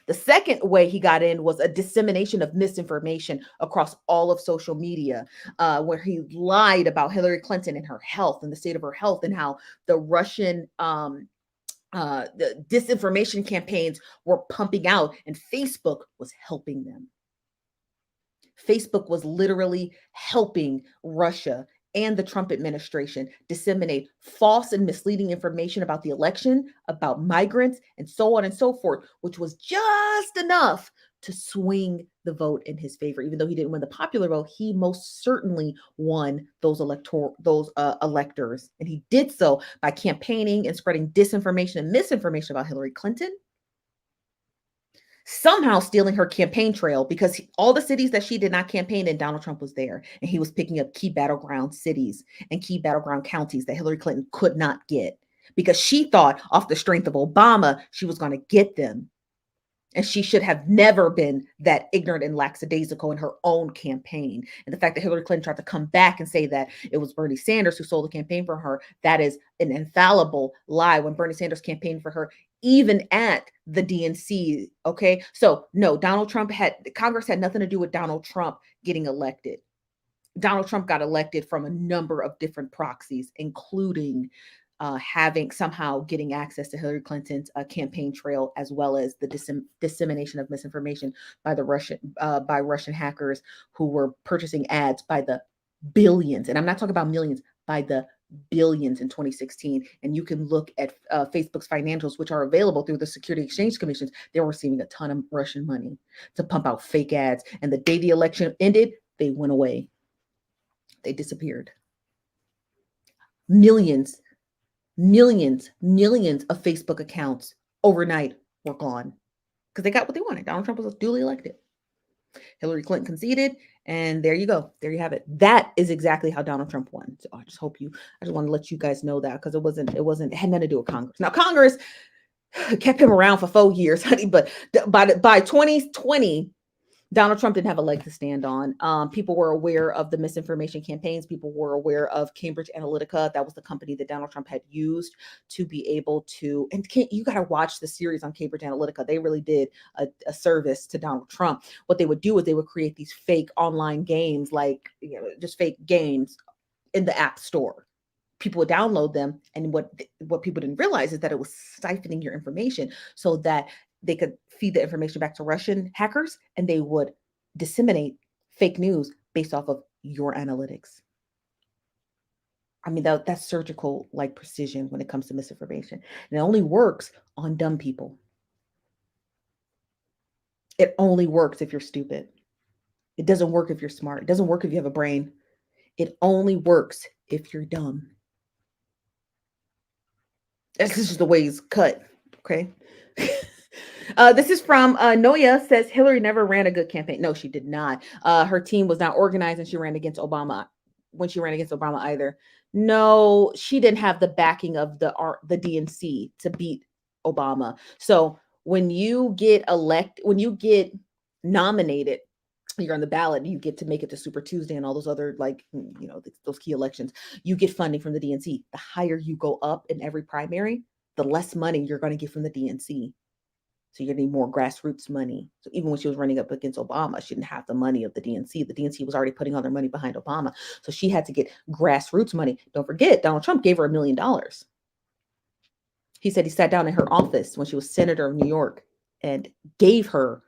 The second way he got in was a dissemination of misinformation across all of social media, where he lied about Hillary Clinton and her health and the state of her health and how the Russian the disinformation campaigns were pumping out, and Facebook was helping them. Facebook was literally helping Russia and the Trump administration disseminate false and misleading information about the election, about migrants, and so on and so forth, which was just enough to swing the vote in his favor. Even though he didn't win the popular vote, he most certainly won those electors, and he did so by campaigning and spreading disinformation and misinformation about Hillary Clinton, somehow stealing her campaign trail, because all the cities that she did not campaign in, Donald Trump was there, and he was picking up key battleground cities and key battleground counties that Hillary Clinton could not get, because she thought off the strength of Obama she was going to get them. And she should have never been that ignorant and lackadaisical in her own campaign. And the fact that Hillary Clinton tried to come back and say that it was Bernie Sanders who sold the campaign for her, that is an infallible lie. When Bernie Sanders campaigned for her, even at the DNC, okay? So no, Congress had nothing to do with Donald Trump getting elected. Donald Trump got elected from a number of different proxies, including getting access to Hillary Clinton's campaign trail, as well as the dissemination of misinformation by Russian hackers who were purchasing ads by the billions, and I'm not talking about millions, by the billions in 2016. And you can look at Facebook's financials, which are available through the Security Exchange Commissions. They were receiving a ton of Russian money to pump out fake ads. And the day the election ended, they went away. They disappeared. Millions of Facebook accounts overnight were gone because they got what they wanted. Donald Trump was duly elected. Hillary Clinton conceded, and there you go. There you have it. That is exactly how Donald Trump won. So I just want to let you guys know that, because it had nothing to do with Congress. Now, Congress kept him around for 4 years, honey, but by 2020, Donald Trump didn't have a leg to stand on. People were aware of the misinformation campaigns. People were aware of Cambridge Analytica. That was the company that Donald Trump had used to be able to, and you got to watch the series on Cambridge Analytica. They really did a service to Donald Trump. What they would do is they would create these fake online games, like, just fake games in the App Store. People would download them, and what people didn't realize is that it was siphoning your information so that they could feed the information back to Russian hackers, and they would disseminate fake news based off of your analytics. I mean, that's surgical like precision when it comes to misinformation. And it only works on dumb people. It only works if you're stupid. It doesn't work if you're smart. It doesn't work if you have a brain. It only works if you're dumb. That's just the way it's cut. Okay. This is from Noya, says Hillary never ran a good campaign. No, she did not. Her team was not organized, and she ran against Obama when she ran against Obama either. No, she didn't have the backing of the DNC to beat Obama. So when you get nominated, you're on the ballot, you get to make it to Super Tuesday and all those other, those key elections. You get funding from the DNC. The higher you go up in every primary, the less money you're going to get from the DNC. So you're gonna need more grassroots money. So even when she was running up against Obama, she didn't have the money of the DNC. The DNC was already putting all their money behind Obama. So she had to get grassroots money. Don't forget, Donald Trump gave her $1 million. He said he sat down in her office when she was senator of New York and gave her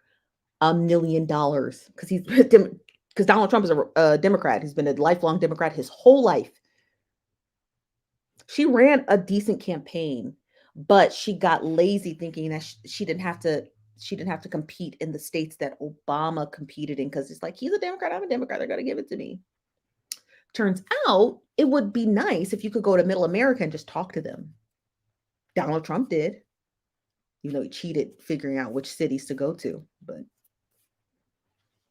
$1 million because Donald Trump is a Democrat. He's been a lifelong Democrat his whole life. She ran a decent campaign, but she got lazy thinking that she didn't have to compete in the states that Obama competed in, because it's like, he's a Democrat, I'm a Democrat, they're going to give it to me. Turns out it would be nice if you could go to Middle America and just talk to them. Donald Trump did. You know, he cheated figuring out which cities to go to, but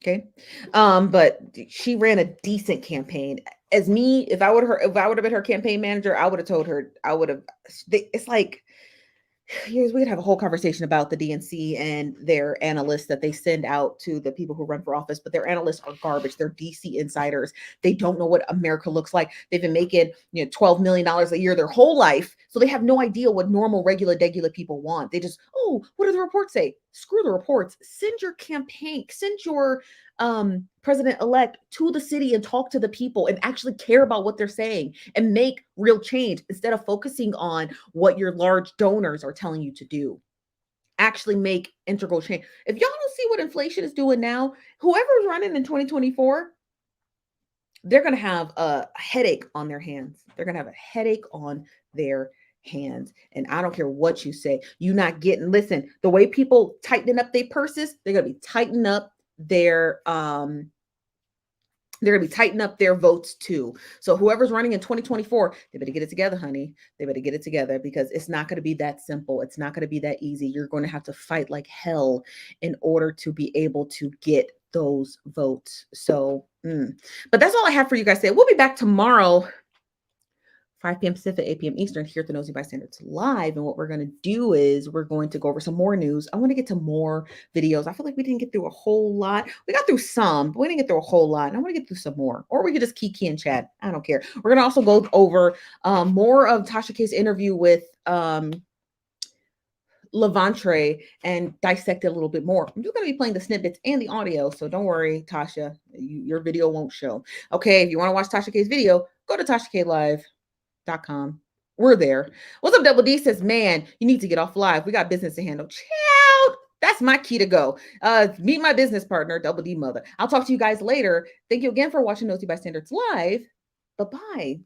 okay. But she ran a decent campaign. As me, if I would have been her campaign manager, I would have told her, it's like, we could have a whole conversation about the DNC and their analysts that they send out to the people who run for office, but their analysts are garbage. They're DC insiders. They don't know what America looks like. They've been making, $12 million a year their whole life. So they have no idea what normal, regular people want. They just, oh, what do the reports say? Screw the reports. Send your campaign, send your president-elect to the city and talk to the people and actually care about what they're saying and make real change instead of focusing on what your large donors are telling you to do. Actually make integral change. If y'all don't see what inflation is doing now, whoever's running in 2024, they're going to have a headache on their hands. They're going to have a headache on their hands. And I don't care what you say. You're not getting, listen, the way people tightening up their purses, they're going to be tightening up their votes too. So whoever's running in 2024, they better get it together, honey. They better get it together, because it's not going to be that simple. It's not going to be that easy. You're going to have to fight like hell in order to be able to get those votes. So, but that's all I have for you guys today. We'll be back tomorrow, 5 p.m. Pacific, 8 p.m. Eastern, here at the Nosy Bystanders Live. And what we're going to do is we're going to go over some more news. I want to get to more videos. I feel like we didn't get through a whole lot. We got through some, but we didn't get through a whole lot. And I want to get through some more. Or we could just kiki and chat. I don't care. We're going to also go over more of Tasha K's interview with Lavonetraye and dissect it a little bit more. I'm just going to be playing the snippets and the audio. So don't worry, Tasha. Your video won't show. Okay, if you want to watch Tasha K's video, go to TashaKLive.com. We're there. What's up, Double D? Says, man, you need to get off live. We got business to handle. Child, that's my key to go. Meet my business partner, Double D Mother. I'll talk to you guys later. Thank you again for watching Nosy Bystanders Live. Bye-bye.